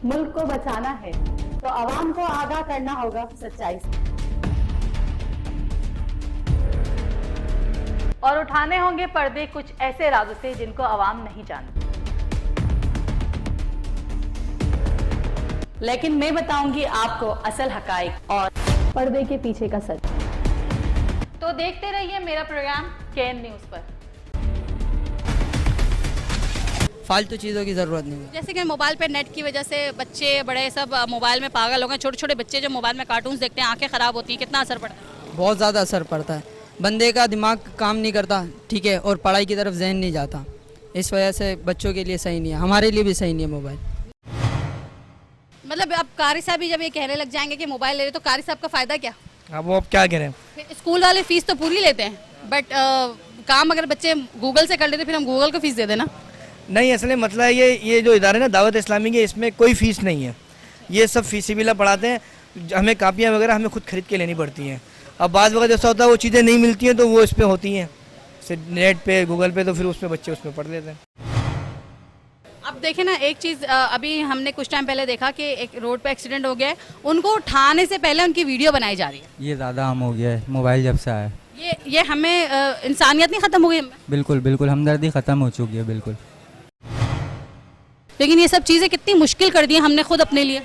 मुल्क को बचाना है तो आवाम को आगाह करना होगा सच्चाई से और उठाने होंगे पर्दे कुछ ऐसे राजों से जिनको आवाम नहीं जानती। लेकिन मैं बताऊंगी आपको असल हकाइक और पर्दे के पीछे का सच। तो देखते रहिए मेरा प्रोग्राम केएन न्यूज़ पर। फालतू चीज़ों की ज़रूरत नहीं है। जैसे कि मोबाइल पे नेट की वजह से बच्चे बड़े सब मोबाइल में पागल हो गए। छोटे छोटे बच्चे जो मोबाइल में कार्टून्स देखते हैं, आंखें ख़राब होती हैं। कितना असर पड़ता है? बहुत ज़्यादा असर पड़ता है। बंदे का दिमाग काम नहीं करता, ठीक है, और पढ़ाई की तरफ जहन नहीं जाता। इस वजह से बच्चों के लिए सही नहीं है, हमारे लिए भी सही नहीं है मोबाइल। मतलब अब कारी साहब भी जब ये कहने लग जाएंगे कि मोबाइल ले रहे तो कारी साहब का फ़ायदा क्या? अब वो अब क्या करें। स्कूल वाले फ़ीस तो पूरी लेते हैं, बट काम अगर बच्चे गूगल से कर लेते फिर हम गूगल को फ़ीस दे देना। नहीं, असल में मतलब ये जो इदारे ना दावत इस्लामी के, इसमें कोई फ़ीस नहीं है। ये सब फीसी बिला पढ़ाते हैं। हमें कापियाँ वगैरह हमें खुद खरीद के लेनी पड़ती हैं। अब बाद वगैरह जैसा होता है वो चीज़ें नहीं मिलती हैं तो वो इस पर होती हैं नेट पे, गूगल पे, तो फिर उसमें बच्चे उसमें पढ़ लेते हैं। अब देखें ना, एक चीज़ अभी हमने कुछ टाइम पहले देखा कि एक रोड पे एक्सीडेंट हो गया है, उनको उठाने से पहले उनकी वीडियो बनाई जा रही है। ये ज़्यादा आम हो गया है मोबाइल जब से आया। ये हमें इंसानियत नहीं ख़त्म हो गई हमें? बिल्कुल बिल्कुल, हमदर्दी ख़त्म हो चुकी है बिल्कुल। लेकिन ये सब चीज़ें कितनी मुश्किल कर दी हैं हमने खुद अपने लिए।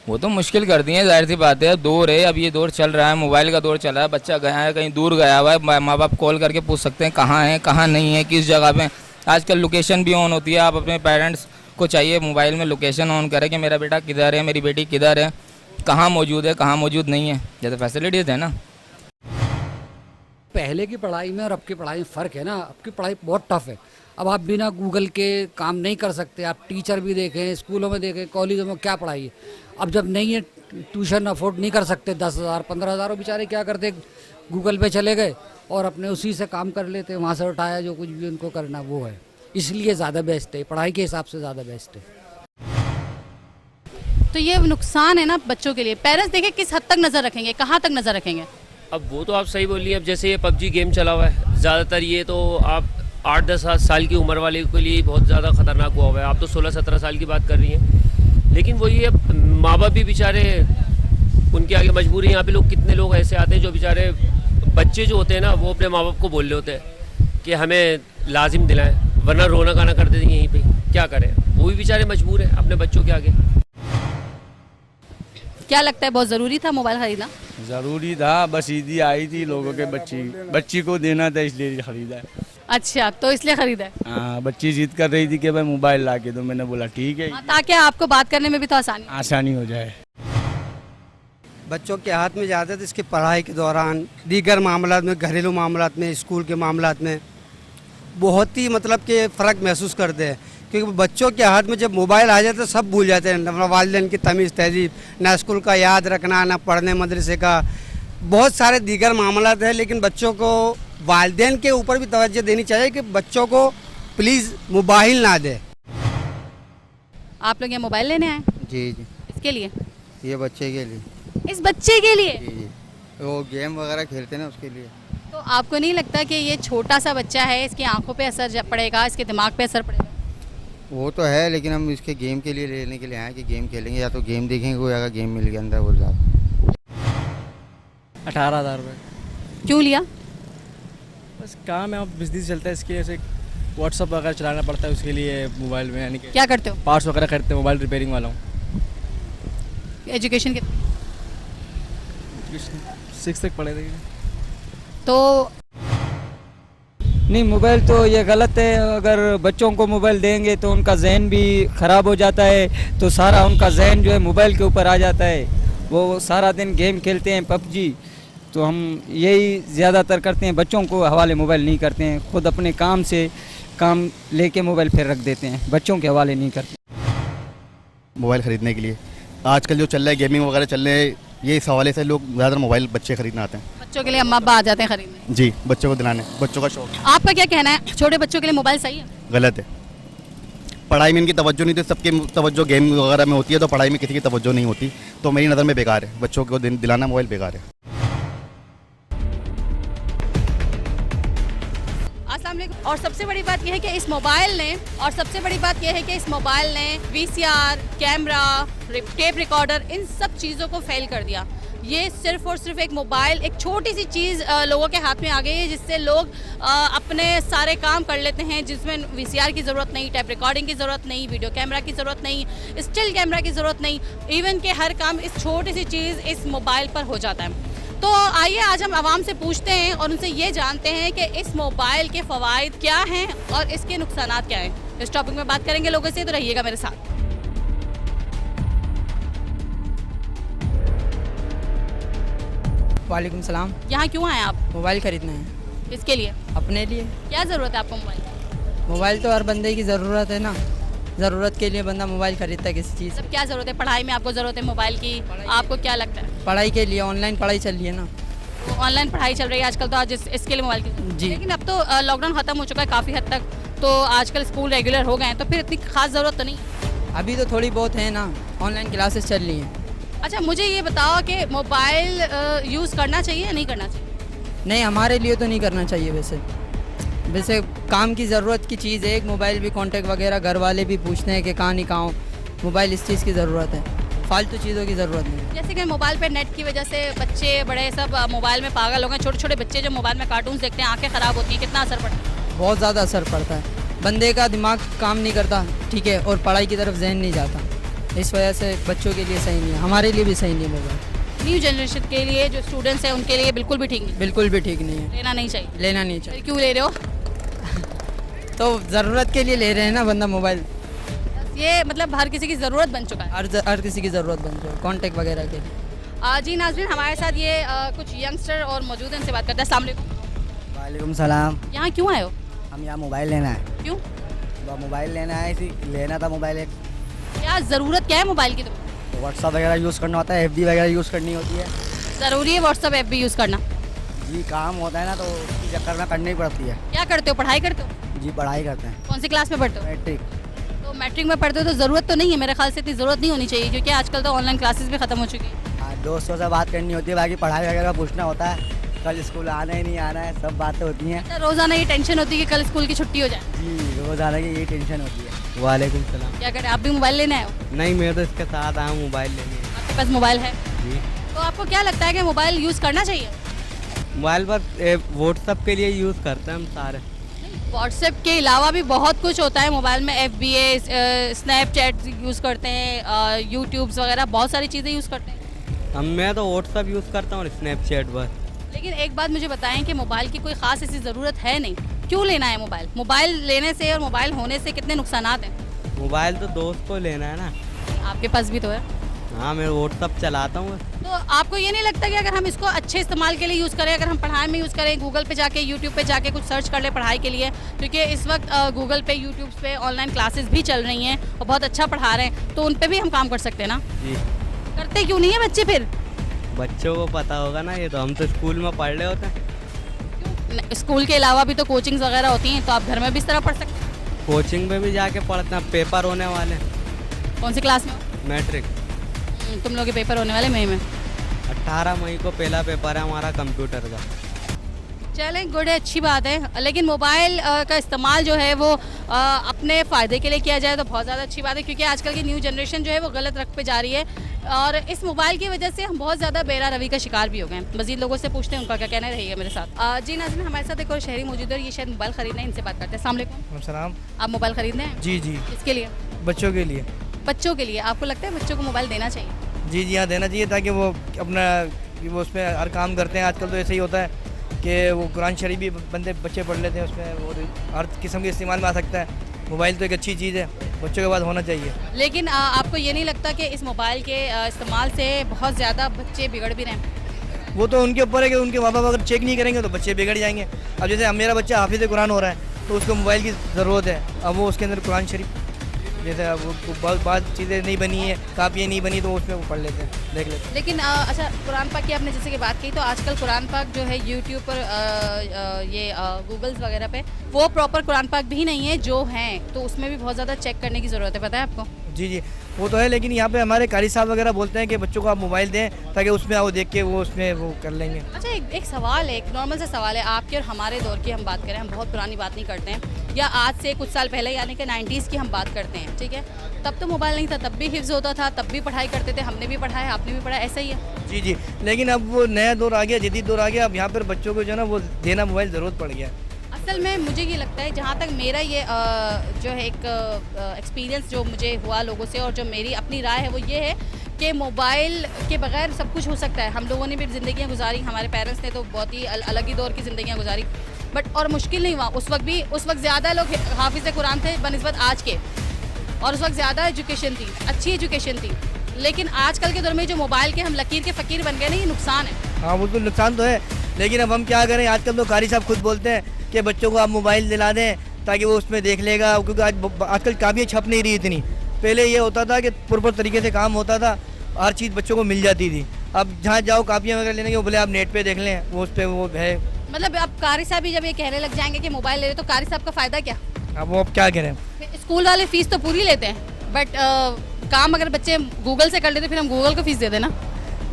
वो तो मुश्किल कर दी है, जाहिर सी बात है। दौर है, अब ये दौर चल रहा है, मोबाइल का दौर चल रहा है। बच्चा गया है कहीं दूर गया हुआ है, माँ बाप कॉल करके पूछ सकते हैं कहाँ है, कहाँ नहीं है, किस जगह पे। आजकल लोकेशन भी ऑन होती है। आप अपने पेरेंट्स को चाहिए मोबाइल में लोकेशन ऑन करें कि मेरा बेटा किधर है, मेरी बेटी किधर है, कहाँ मौजूद है, कहाँ मौजूद नहीं है। जैसे फैसिलिटीज़ है ना। पहले की पढ़ाई में और अब की पढ़ाई में फ़र्क है ना। अब की पढ़ाई बहुत टफ है। अब आप बिना गूगल के काम नहीं कर सकते। आप टीचर भी देखें, स्कूलों में देखें, कॉलेजों में क्या पढ़ाई है। अब जब नहीं है, ट्यूशन अफोर्ड नहीं कर सकते, 10,000 15,000 बेचारे क्या करते, गूगल पे चले गए और अपने उसी से काम कर लेते, वहाँ से उठाया जो कुछ भी उनको करना वो है। इसलिए ज़्यादा बेस्ट है, पढ़ाई के हिसाब से ज़्यादा बेस्ट है। तो ये नुकसान है ना बच्चों के लिए। पेरेंट्स देखें किस हद तक नज़र रखेंगे, कहाँ तक नज़र रखेंगे? अब वो तो आप सही बोलिए। अब जैसे ये पबजी गेम चला हुआ है, ज़्यादातर ये तो आप 8-10 साल की उम्र वाले के लिए बहुत ज़्यादा ख़तरनाक हुआ है। आप तो 16-17 साल की बात कर रही हैं। लेकिन वही अब माँ बाप भी बेचारे, उनके आगे मजबूरी। यहाँ पे लोग, कितने लोग ऐसे आते हैं जो बेचारे बच्चे जो होते हैं ना, वो अपने माँ बाप को बोल रहे होते हैं कि हमें लाजिम दिलाएं, वरना रोना गाना कर देंगे यहीं पे। क्या करें, वो भी बेचारे मजबूर हैं अपने बच्चों के आगे। क्या लगता है बहुत ज़रूरी था मोबाइल ख़रीदना? ज़रूरी था, बस ईदी आई थी लोगों के बच्ची को देना था इसलिए ख़रीदा है। अच्छा, तो इसलिए ख़रीदा है? हाँ, बच्ची जिद कर रही थी कि भाई मोबाइल ला के, तो मैंने बोला ठीक है। ताकि आपको बात करने में भी तो आसानी हो जाए। बच्चों के हाथ में ज़्यादा तो इसकी पढ़ाई के दौरान, दीगर मामलात में, घरेलू मामलात में, स्कूल के मामलात में बहुत ही मतलब कि फ़र्क महसूस करते हैं। क्योंकि बच्चों के हाथ में जब मोबाइल आ जाता है सब भूल जाते हैं, ना वालिदैन की तमीज़ तहजीब, ना स्कूल का याद रखना, ना पढ़ने मदरसे का, बहुत सारे दीगर मामलात हैं। लेकिन बच्चों को वालिदैन के ऊपर भी तवज्जो देनी चाहिए कि बच्चों को प्लीज़ मोबाइल ना दे। आप लोग ये मोबाइल लेने आए? जी जी। इसके लिए? ये बच्चे के लिए। इस बच्चे के लिए? जी जी, वो गेम वगैरह खेलते हैं ना, उसके लिए। तो आपको नहीं लगता कि ये छोटा सा बच्चा है, इसकी आंखों पे असर पड़ेगा, इसके दिमाग पे असर पड़ेगा? वो तो है, लेकिन हम इसके गेम के लिए लेने के लिए आए कि गेम खेलेंगे, या तो गेम देखेंगे, कोई अगर गेम मिल गया अंदर वो ज़्यादा। 18,000 रुपये। क्यों लिया? बस काम है, अब बिजनेस चलता है, इसके जैसे व्हाट्सअप वगैरह चलाना पड़ता है, उसके लिए मोबाइल में। यानी कि क्या करते हो? पार्ट्स वगैरह खरीदते, मोबाइल रिपेयरिंग वाला हूँ। एजुकेशन कितनी? 6 तक पढ़े थे। तो नहीं, मोबाइल तो ये गलत है। अगर बच्चों को मोबाइल देंगे तो उनका जहन भी ख़राब हो जाता है, तो सारा उनका जहन जो है मोबाइल के ऊपर आ जाता है। वो सारा दिन गेम खेलते हैं, पबजी। तो हम यही ज़्यादातर करते हैं, बच्चों को हवाले मोबाइल नहीं करते हैं। खुद अपने काम से काम लेके मोबाइल फिर रख देते हैं, बच्चों के हवाले नहीं करते। मोबाइल ख़रीदने के लिए आजकल जो चल रहा है, गेमिंग वगैरह चल रहे हैं, ये इस हवाले से लोग ज़्यादातर मोबाइल बच्चे खरीदना आते हैं। बच्चों के लिए अम्मा अब्बा आ जाते हैं खरीदने? जी, बच्चों को दिलाने, बच्चों का शौक। आपका क्या कहना है, छोटे बच्चों के लिए मोबाइल सही है? गलत है। पढ़ाई में इनकी तवज्जो नहीं थी, सबकी तवज्जो गेम वगैरह में होती है, तो पढ़ाई में किसी की तवज्जो नहीं होती। तो मेरी नज़र में बेकार है, बच्चों को दिलाना मोबाइल बेकार है। अस्सलाम वालेकुम। और सबसे बड़ी बात यह है कि इस मोबाइल ने VCR, कैमरा, टेप रिकॉर्डर, इन सब चीज़ों को फेल कर दिया। ये सिर्फ और सिर्फ एक मोबाइल, एक छोटी सी चीज़ लोगों के हाथ में आ गई है, जिससे लोग अपने सारे काम कर लेते हैं, जिसमें VCR की ज़रूरत नहीं, टैप रिकॉर्डिंग की ज़रूरत नहीं, वीडियो कैमरा की ज़रूरत नहीं, स्टिल कैमरा की ज़रूरत नहीं, इवन के हर काम इस छोटी सी चीज़ इस मोबाइल पर हो जाता है। तो आइए आज हम आवाम से पूछते हैं और उनसे ये जानते हैं कि इस मोबाइल के फ़वाइद क्या हैं और इसके नुकसानात क्या हैं। इस टॉपिक में बात करेंगे लोगों से, तो रहिएगा मेरे साथ। वालेकुम सलाम। यहाँ क्यों आए आप? मोबाइल खरीदना है। किसके लिए? अपने लिए। क्या ज़रूरत है आपको मोबाइल? मोबाइल तो हर बंदे की ज़रूरत है ना, ज़रूरत के लिए बंदा मोबाइल खरीदता है किसी चीज़। मतलब क्या ज़रूरत है? पढ़ाई में आपको ज़रूरत है मोबाइल की, आपको क्या लगता है? पढ़ाई के लिए, ऑनलाइन पढ़ाई चल रही है ना। तो ऑनलाइन पढ़ाई चल रही है आजकल, तो आज इसके लिए मोबाइल की जी। लेकिन अब तो लॉकडाउन ख़त्म हो चुका है काफ़ी हद तक, तो आजकल स्कूल रेगुलर हो गए हैं, तो फिर इतनी खास ज़रूरत तो नहीं। अभी तो थोड़ी बहुत है ना, ऑनलाइन क्लासेस चल रही हैं। अच्छा, मुझे ये बताओ कि मोबाइल यूज़ करना चाहिए या नहीं करना चाहिए? नहीं, हमारे लिए तो नहीं करना चाहिए। वैसे काम की ज़रूरत की चीज़ है, एक मोबाइल भी, कॉन्टैक्ट वगैरह घर वाले भी पूछते हैं कि कहाँ नहीं कहाँ हो। मोबाइल इस चीज़ की ज़रूरत है, फालतू चीज़ों की ज़रूरत नहीं। जैसे कि मोबाइल पे नेट की वजह से बच्चे बड़े सब मोबाइल में पागल हो गए। छोटे छोटे बच्चे जो मोबाइल में कार्टून्स देखते हैं, आंखें ख़राब होती हैं, कितना असर पड़ता है? बहुत ज़्यादा असर पड़ता है, बंदे का दिमाग काम नहीं करता, ठीक है, और पढ़ाई की तरफ जहन नहीं जाता। इस वजह से बच्चों के लिए सही नहीं है, हमारे लिए भी सही नहीं है मोबाइल। न्यू जनरेशन के लिए जो स्टूडेंट्स हैं उनके लिए बिल्कुल भी ठीक नहीं, बिल्कुल भी ठीक नहीं है। लेना नहीं चाहिए। लेना नहीं चाहिए। फिर क्यों ले रहे हो? तो ज़रूरत के लिए ले रहे हैं ना बंदा मोबाइल। ये मतलब हर किसी की ज़रूरत बन चुका है। हर किसी की ज़रूरत बन चुका है, कॉन्टैक्ट वगैरह के लिए। जी नाज़रीन, हमारे साथ ये कुछ यंगस्टर और मौजूद हैं, इनसे बात करते हैं। अस्सलाम वालेकुम। वालेकुम सलाम। यहाँ क्यों आए हो? हम यहाँ मोबाइल लेना है। क्यों? मोबाइल लेना है, इसी लेना था मोबाइल। एक क्या ज़रूरत क्या है मोबाइल की? तुम्हें व्हाट्सअप वगैरह यूज़ करना होता है, FB वगैरह यूज़ करनी होती है। ज़रूरी है व्हाट्सअप FB यूज़ करना? जी, काम होता है ना, तो उसकी चक्कर में करनी पड़ती है। क्या करते हो? पढ़ाई करते हो? जी, पढ़ाई करते हैं। कौन सी क्लास में पढ़ते हो? मैट्रिक। तो मैट्रिक में पढ़ते हो तो ज़रूरत तो नहीं है, मेरे ख्याल से इतनी ज़रूरत नहीं होनी चाहिए, क्योंकि आजकल तो ऑनलाइन क्लासेस भी ख़त्म हो चुकी हैं। हाँ, दोस्तों से बात करनी होती है, बाकी पढ़ाई वगैरह पूछना होता है, कल स्कूल आना है नहीं आना है, सब बातें होती हैं। अच्छा, रोज़ाना ये टेंशन होती है कि कल स्कूल की छुट्टी हो जाए? जी, रोज़ाना की यही टेंशन होती है। वालेकुम सलाम। क्या करें, आप भी मोबाइल लेने आए हो? नहीं, मैं तो इसके साथ आया हूँ मोबाइल लेने। आपके पास मोबाइल है? जी। तो आपको क्या लगता है कि मोबाइल यूज़ करना चाहिए? मोबाइल पर व्हाट्सअप के लिए यूज़ करते हैं हम सारे। व्हाट्सएप के अलावा भी बहुत कुछ होता है मोबाइल में, FB है, स्नैपचैट यूज़ करते हैं, यूट्यूब्स वगैरह बहुत सारी चीज़ें यूज़ करते हैं। मैं तो व्हाट्सअप यूज़ करता हूँ और स्नैपचैट पर। लेकिन एक बात मुझे बताएं कि मोबाइल की कोई ख़ास ऐसी ज़रूरत है नहीं, क्यों लेना है मोबाइल? मोबाइल लेने से और मोबाइल होने से कितने नुकसानात हैं? मोबाइल तो दोस्त को लेना है ना। आपके पास भी तो है। हाँ, मैं व्हाट्सअप चलाता हूँ। तो आपको ये नहीं लगता कि अगर हम इसको अच्छे इस्तेमाल के लिए यूज़ करें, अगर हम पढ़ाई में यूज़ करें, गूगल पे जाके, यूट्यूब पे जाके कुछ सर्च कर ले पढ़ाई के लिए, क्योंकि इस वक्त गूगल पे, यूट्यूब पे ऑनलाइन क्लासेस भी चल रही हैं और बहुत अच्छा पढ़ा रहे हैं, तो उन पे भी हम काम कर सकते हैं ना? जी। करते क्यों नहीं है बच्चे फिर? बच्चों को पता होगा ना, ये तो हम तो स्कूल में पढ़ रहे होते हैं। स्कूल के अलावा भी तो कोचिंग्स वगैरह होती हैं, तो आप घर में भी इस तरह पढ़ सकते हैं। कोचिंग में भी जाके पढ़ते हैं, पेपर होने वाले। कौन सी क्लास में? मैट्रिक। तुम लोग के पेपर होने वाले मई में? 18 मई को पहला पेपर है हमारा कंप्यूटर का। चलें, गुड है, अच्छी बात है। लेकिन मोबाइल का इस्तेमाल जो है वो अपने फ़ायदे के लिए किया जाए तो बहुत ज़्यादा अच्छी बात है, क्योंकि आजकल की न्यू जनरेशन जो है वो गलत रख पे जा रही है, और इस मोबाइल की वजह से हम बहुत ज़्यादा बेरा रवि का शिकार भी हो गए हैं। मज़ीद लोगों से पूछते हैं उनका क्या कहना रहेगा मेरे साथ। जी नाज़रीन, हमारे साथ एक और शहरी मौजूद है, ये शायद मोबाइल ख़रीदना है, इनसे बात करते हैं। अस्सलाम वालेकुम। सलाम। आप मोबाइल ख़रीदने हैं? जी जी। किसके लिए? बच्चों के लिए। बच्चों के लिए। आपको लगता है बच्चों को मोबाइल देना चाहिए? जी जी, हाँ, देना चाहिए, ताकि वो अपना वो उसमें हर काम करते हैं। आजकल तो ऐसे ही होता है कि वो कुरान शरीफ भी बच्चे पढ़ लेते हैं उसमें, और हर किस्म के इस्तेमाल में आ सकता है। मोबाइल तो एक अच्छी चीज़ है, बच्चों के पास होना चाहिए। लेकिन आपको ये नहीं लगता कि इस मोबाइल के इस्तेमाल से बहुत ज़्यादा बच्चे बिगड़ भी रहे हैं? वो तो उनके ऊपर है कि उनके माँ बाप अगर चेक नहीं करेंगे तो बच्चे बिगड़ जाएंगे। अब जैसे मेरा बच्चा हाफिज़ कुरान हो रहा है, तो उसको मोबाइल की ज़रूरत है। अब वो उसके अंदर कुरान शरीफ, जैसे अब वो बहुत चीज़ें नहीं बनी है, कापियाँ नहीं बनी, तो उसमें वो पढ़ लेते हैं, देख लेते हैं। लेकिन अच्छा, कुरान पाक की आपने जैसे कि बात की, तो आजकल कुरान पाक जो है यूट्यूब पर गूगल्स वगैरह पे वो प्रॉपर कुरान पाक भी नहीं है जो हैं, तो उसमें भी बहुत ज़्यादा चेक करने की ज़रूरत है, पता है आपको? जी जी, वो तो है, लेकिन यहाँ पे हमारे कारी साहब वगैरह बोलते हैं कि बच्चों को आप मोबाइल दें ताकि उसमें वो देख के वो उसमें वो कर लेंगे। अच्छा, एक सवाल है, एक नॉर्मल सा सवाल है, आपके और हमारे दौर की हम बात करें, हम बहुत पुरानी बात नहीं करते हैं, या आज से कुछ साल पहले यानी कि 90s की हम बात करते हैं, ठीक है, तब तो मोबाइल नहीं था, तब भी हिफ्ज़ होता था, तब भी पढ़ाई करते थे, हमने भी पढ़ा है, आपने भी पढ़ा है, ऐसा ही है। जी जी, लेकिन अब वो नया दौर आ गया, जदीद दौर आ गया, अब यहाँ पर बच्चों को जो है ना वो देना मोबाइल ज़रूरत पड़ गया। असल में मुझे ये लगता है, जहाँ तक मेरा ये जो है एक एक्सपीरियंस जो मुझे हुआ लोगों से और जो मेरी अपनी राय है वो ये है कि मोबाइल के बगैर सब कुछ हो सकता है। हम लोगों ने भी ज़िंदगियाँ गुजारी, हमारे पेरेंट्स ने तो बहुत ही अलग ही दौर की ज़िंदगियाँ गुजारी, बट और मुश्किल नहीं हुआ उस वक्त ज़्यादा लोग हाफिज़ कुरान थे बनिस्बत आज के, और उस वक्त ज़्यादा एजुकेशन थी, अच्छी एजुकेशन थी। लेकिन आजकल के दौर में जो मोबाइल के हम लकीर के फ़कीर बन गए ना, ये नुकसान है। हाँ बिल्कुल नुकसान तो है, लेकिन अब हम क्या करें, आजकल तो कारी साहब खुद बोलते हैं कि बच्चों को आप मोबाइल दिला दें ताकि वो उसमें देख लेगा, क्योंकि आजकल कापियाँ छप नहीं रही इतनी। पहले ये होता था कि प्रॉपर तरीके से काम होता था, हर चीज़ बच्चों को मिल जाती थी। अब जहाँ जाओ कापियाँ वगैरह लेने के, वो बोले आप नेट पे देख लें, वो उस पर वो है। मतलब अब कारी साहब भी जब ये कहने लग जाएंगे कि मोबाइल ले रहे, तो कारी साहब का फ़ायदा क्या? अब वो अब क्या करें, स्कूल वाले फ़ीस तो पूरी लेते हैं, बट काम अगर बच्चे गूगल से कर लेते फिर हम गूगल को फ़ीस दे देना।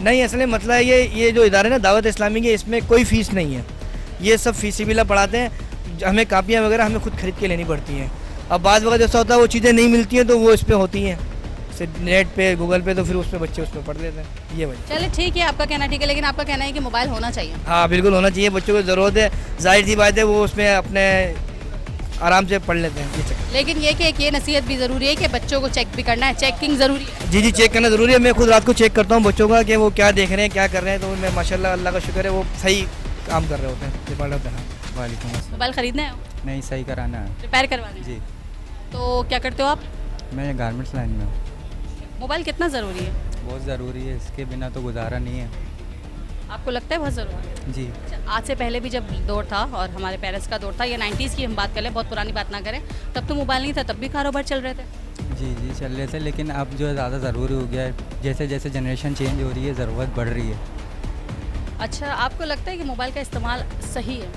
नहीं, असल में मसला है ये जो इदारे ना दावत इस्लामी के, इसमें कोई फ़ीस नहीं है, ये सब फीसिबिला पढ़ाते हैं। हमें कापियाँ वगैरह हमें खुद खरीद के लेनी पड़ती हैं। अब बाद वगैरह जैसा होता है वो चीज़ें नहीं मिलती हैं तो वो इस पर होती हैं नेट पे, गूगल पे, तो फिर उस पर बच्चे उसमें पढ़ लेते हैं। ये वजह। चलिए ठीक है, आपका कहना ठीक है, लेकिन आपका कहना है कि मोबाइल होना चाहिए। हाँ बिल्कुल होना चाहिए, बच्चों को ज़रूरत है, जाहिर सी बात है, वो उसमें अपने आराम से पढ़ लेते हैं। लेकिन ये कि एक ये नसीहत भी ज़रूरी है कि बच्चों को चेक भी करना है, चेकिंग ज़रूरी है। जी जी, चेक करना ज़रूरी है। मैं खुद रात को चेक करता हूँ बच्चों का कि वो क्या देख रहे हैं, क्या कर रहे हैं, तो मैं माशाल्लाह अल्लाह का शुक्र है वो सही काम कर रहे होते हैं, पढ़ रहे होते हैं। वालेकुम अस्सलाम। मोबाइल ख़रीदना है, नहीं सही कराना है, रिपेयर करवाना है। जी। तो क्या करते हो आप? मैं गारमेंट्स लाइन में हूँ। मोबाइल कितना ज़रूरी है? बहुत ज़रूरी है, इसके बिना तो गुजारा नहीं है। आपको लगता है बहुत ज़रूरी है? जी। आज से पहले भी जब दौर था और हमारे पेरेंट्स का दौर था, या 90s की हम बात कर लें, बहुत पुरानी बात ना करें, तब तो मोबाइल नहीं था, तब भी कारोबार चल रहे थे। जी जी चल रहे थे, लेकिन अब जो है ज़्यादा ज़रूरी हो गया है, जैसे जैसे जनरेशन चेंज हो रही है, ज़रूरत बढ़ रही है। अच्छा, आपको लगता है कि मोबाइल का इस्तेमाल सही है?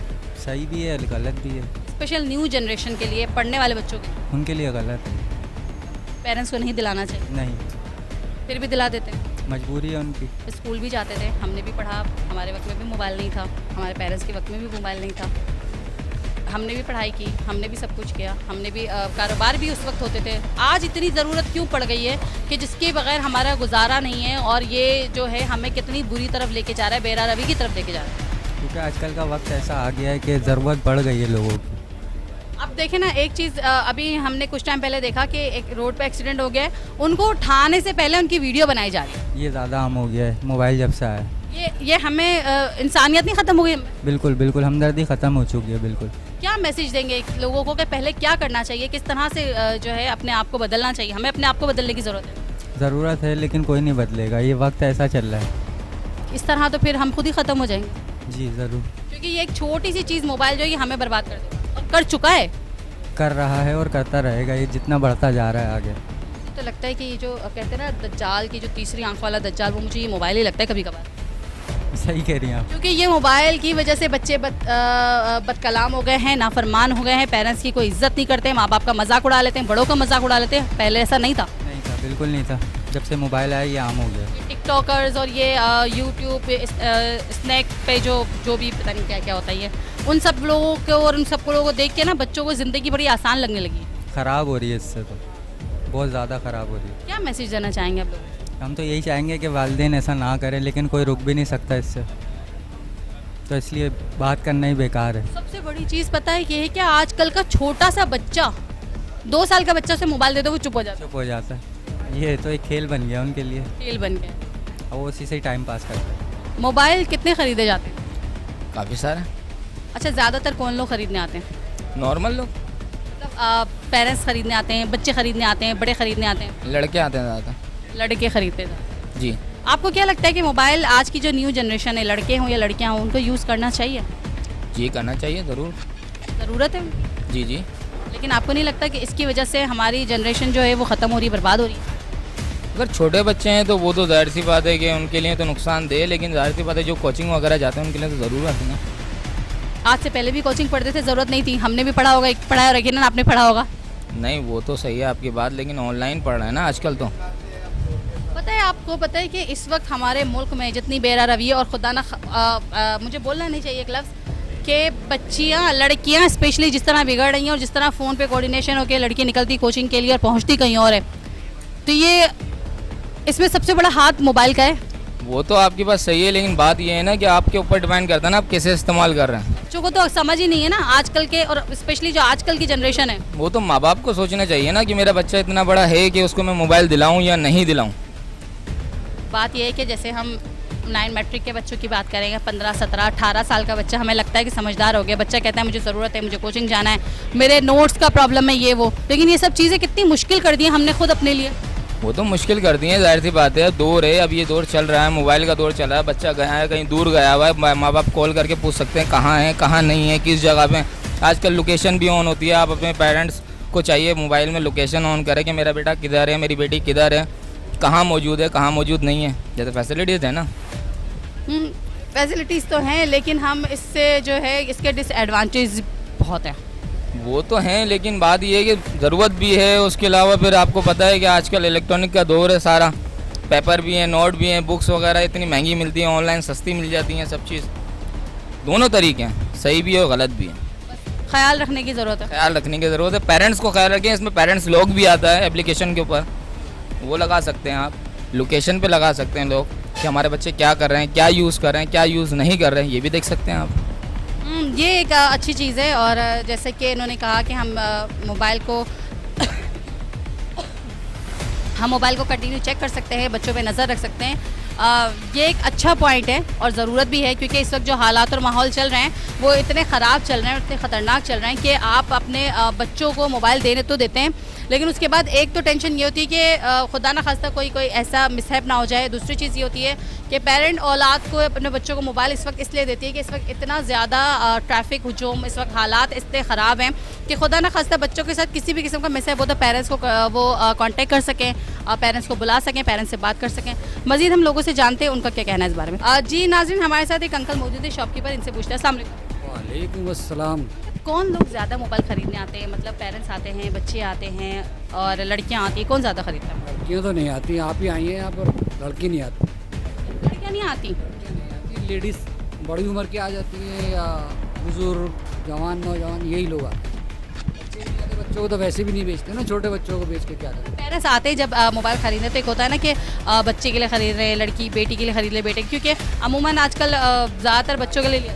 सही भी है, गलत भी है। स्पेशल न्यू जनरेशन के लिए, पढ़ने वाले बच्चों के लिए? उनके लिए गलत है। पेरेंट्स को नहीं दिलाना चाहिए? नहीं। फिर भी दिला देते हैं? मजबूरी है उनकी। स्कूल भी जाते थे, हमने भी पढ़ा, हमारे वक्त में भी मोबाइल नहीं था, हमारे पेरेंट्स के वक्त में भी मोबाइल नहीं था, हमने भी पढ़ाई की, हमने भी सब कुछ किया, हमने भी कारोबार भी उस वक्त होते थे। आज इतनी ज़रूरत क्यों पड़ गई है कि जिसके बगैर हमारा गुजारा नहीं है, और ये जो है हमें कितनी बुरी तरफ लेके जा रहा है, बेरारवी की तरफ लेके जा रहा है। क्योंकि आजकल का वक्त ऐसा आ गया है कि ज़रूरत बढ़ गई है लोगों की। अब देखें ना, एक चीज़ अभी हमने कुछ टाइम पहले देखा कि एक रोड पे एक्सीडेंट हो गया है, उनको उठाने से पहले उनकी वीडियो बनाई जा रही है। ये ज़्यादा आम हो गया है मोबाइल जब से आया है। ये हमें इंसानियत नहीं ख़त्म हो गई? बिल्कुल बिल्कुल, हमदर्दी ख़त्म हो चुकी है। बिल्कुल। क्या मैसेज देंगे लोगों को कि पहले क्या करना चाहिए, किस तरह से जो है अपने आप को बदलना चाहिए? हमें अपने आप को बदलने की ज़रूरत है। ज़रूरत है, लेकिन कोई नहीं बदलेगा, ये वक्त ऐसा चल रहा है। इस तरह तो फिर हम खुद ही ख़त्म हो जाएंगे। जी ज़रूर। क्योंकि ये एक छोटी सी चीज़ मोबाइल जो है ये हमें बर्बाद कर देगा, और कर चुका है, कर रहा है और करता रहेगा, ये जितना बढ़ता जा रहा है आगे। तो लगता है कि ये जो कहते हैं ना दज्जाल की जो तीसरी आंख वाला दज्जाल, वो मुझे ये मोबाइल ही लगता है कभी कभार। सही कह रही हैं आप। क्योंकि ये मोबाइल की वजह से बच्चे बदकलाम हो गए हैं, नाफरमान हो गए हैं, पेरेंट्स की कोई इज्जत नहीं करते हैं, माँ बाप का मजाक उड़ा लेते हैं, बड़ों का मजाक उड़ा लेते हैं। पहले ऐसा नहीं था। नहीं था, बिल्कुल नहीं था। जब से मोबाइल आया ये आम हो गया। टिकटॉकर्स और ये यूट्यूब पे स्नैक पे जो भी पता नहीं क्या क्या होता है, ये उन सब लोगों को और उन सब लोगों को देख के ना बच्चों को ज़िंदगी बड़ी आसान लगने लगी। ख़राब हो रही है इससे, तो बहुत ज़्यादा ख़राब हो रही है। क्या मैसेज देना चाहेंगे आप लोग? हम तो यही चाहेंगे कि वालिदैन ऐसा ना करें, लेकिन कोई रुक भी नहीं सकता इससे, तो इसलिए बात करना ही बेकार है। सबसे बड़ी चीज़ पता है ये है कि आजकल का छोटा सा बच्चा, 2 साल का बच्चा, उसे मोबाइल दे दो वो चुप हो जाता है। ये तो एक खेल बन गया उनके लिए, खेल बन गया, और वो उसी से ही टाइम पास करते हैं। मोबाइल कितने ख़रीदे जाते हैं? काफ़ी सारे। अच्छा, ज़्यादातर कौन लोग ख़रीदने आते हैं? नॉर्मल लोग, मतलब पेरेंट्स ख़रीदने आते हैं, बच्चे ख़रीदने आते हैं, बड़े ख़रीदने आते हैं? लड़के आते हैं ज़्यादा। लड़के ख़रीदते हैं। जी। आपको क्या लगता है कि मोबाइल आज की जो न्यू जनरेशन है, लड़के हों या लड़कियां हों, उनको यूज़ करना चाहिए? जी करना चाहिए, ज़रूर ज़रूरत है। जी जी। लेकिन आपको नहीं लगता कि इसकी वजह से हमारी जनरेशन जो है वो ख़त्म हो रही है, बर्बाद हो रही है? अगर छोटे बच्चे हैं तो वो तो जाहिर सी बात है कि उनके लिए तो नुकसानदेह, लेकिन जाहिर सी बात है जो कोचिंग वगैरह जाते हैं उनके लिए तो ज़रूरत है ना। आज से पहले भी कोचिंग पढ़ते थे, ज़रूरत नहीं थी, हमने भी पढ़ा होगा, एक पढ़ा और यकीनन आपने पढ़ा होगा। नहीं वो तो सही है आपकी बात, लेकिन ऑनलाइन पढ़ रहे हैं ना आजकल तो। पता है आपको, पता है कि इस वक्त हमारे मुल्क में जितनी बेरवैया और खुदा ना मुझे बोलना नहीं चाहिए एक लफ्ज़ कि बच्चियाँ लड़कियाँ स्पेशली जिस तरह बिगड़ रही हैं और जिस तरह फ़ोन पे कोऑर्डिनेशन होकर लड़की निकलती कोचिंग के लिए और पहुँचती कहीं और है, तो ये इसमें सबसे बड़ा हाथ मोबाइल का है। वो तो आपकी बात सही है, लेकिन बात ये है ना कि आपके ऊपर डिपेंड करता है ना आप कैसे इस्तेमाल कर रहे हैं। बच्चों को तो समझ ही नहीं है ना आजकल के, और स्पेशली जो आजकल की जनरेशन है। वो तो माँ बाप को सोचना चाहिए ना कि मेरा बच्चा इतना बड़ा है कि उसको मैं मोबाइल दिलाऊं या नहीं दिलाऊं। बात यह है कि जैसे हम 9 मैट्रिक के बच्चों की बात करेंगे, 15, 17, 18 साल का बच्चा हमें लगता है कि समझदार हो गया, बच्चा कहता है मुझे ज़रूरत है, मुझे कोचिंग जाना है, मेरे नोट्स का प्रॉब्लम है ये वो, लेकिन ये सब चीज़ें कितनी मुश्किल कर दी हैं हमने खुद अपने लिए। वो तो मुश्किल कर दी है, जाहिर सी बात है, दौर है, अब ये दौर चल रहा है, मोबाइल का दौर चल रहा है, बच्चा गया है कहीं दूर गया हुआ है, माँ बाप कॉल करके पूछ सकते हैं कहाँ है कहाँ नहीं है, किस जगह पे। आजकल लोकेशन भी ऑन होती है, आप अपने पेरेंट्स को चाहिए मोबाइल में लोकेशन ऑन करें कि मेरा बेटा किधर है, मेरी बेटी किधर है, कहाँ मौजूद है, कहाँ मौजूद नहीं है। जैसे फैसिलिटीज़ है ना, फैसिलिटीज़ तो हैं, लेकिन हम इससे जो है इसके डिसएडवांटेज बहुत हैं। वो तो हैं, लेकिन बात ये है कि ज़रूरत भी है, उसके अलावा फिर आपको पता है कि आजकल इलेक्ट्रॉनिक का दौर है, सारा पेपर भी है, नोट भी हैं, बुक्स वगैरह इतनी महंगी मिलती हैं, ऑनलाइन सस्ती मिल जाती हैं, सब चीज़। दोनों तरीके हैं, सही भी है और गलत भी है। ख्याल रखने की ज़रूरत है, ख्याल रखने की ज़रूरत है, पेरेंट्स को ख्याल रखें। इसमें पेरेंट्स लॉक भी आता है एप्लीकेशन के ऊपर, वो लगा सकते हैं आप, लोकेशन पे लगा सकते हैं लोग कि हमारे बच्चे क्या कर रहे हैं, क्या यूज़ कर रहे हैं, क्या यूज़ नहीं कर रहे हैं, ये भी देख सकते हैं आप। ये एक अच्छी चीज़ है। और जैसे कि इन्होंने कहा कि हम मोबाइल को कंटिन्यू चेक कर सकते हैं, बच्चों पे नज़र रख सकते हैं, ये एक अच्छा पॉइंट है और ज़रूरत भी है, क्योंकि इस वक्त जो हालात और माहौल चल रहे हैं वो इतने ख़राब चल रहे हैं, इतने ख़तरनाक चल रहे हैं कि आप अपने बच्चों को मोबाइल देने तो देते हैं, लेकिन उसके बाद एक तो टेंशन ये होती है कि खुदा ना खास्ता कोई ऐसा मिसहैप ना हो जाए। दूसरी चीज़ ये होती है कि पेरेंट औलाद को अपने बच्चों को मोबाइल इस वक्त इसलिए देती है कि इस वक्त इतना ज़्यादा ट्रैफिक हुजूम, इस वक्त हालात इतने ख़राब हैं कि खुदा ना खास्ता बच्चों के साथ किसी भी किस्म का मिसहैप हो तो पेरेंट्स को वो कांटेक्ट कर सकें, पेरेंट्स को बुला सकें, पेरेंट्स से बात कर सकें। मज़ीद हम लोगों से जानते हैं उनका क्या कहना है इस बारे में। जी नाज़रीन, हमारे साथ एक अंकल मौजूद है, शॉपकीपर, इनसे पूछते हैं। अस्सलाम वालेकुम। वालेकुम अस्सलाम। कौन लोग ज़्यादा मोबाइल ख़रीदने आते हैं? मतलब पेरेंट्स आते हैं, बच्चे आते हैं और लड़कियां आती हैं, कौन ज़्यादा ख़रीदता है? लड़कियाँ तो नहीं आती, आप ही आई हैं यहाँ पर, लड़की नहीं आती। लड़कियां नहीं आती? लेडीज़ बड़ी उम्र की आ जाती है या बुज़ुर्ग, जवान, नौजवान, यही लोग आते हैं। बच्चों को तो वैसे भी नहीं बेचते ना, छोटे बच्चों को बेच के क्या करें। पेरेंट्स आते हैं जब मोबाइल ख़रीदने, तो एक होता है ना कि बच्चे के लिए ख़रीद रहे हैं, लड़की बेटी के लिए ख़रीद रहे बेटे, क्योंकि अमूमन आजकल ज़्यादातर बच्चों के लिए लिया।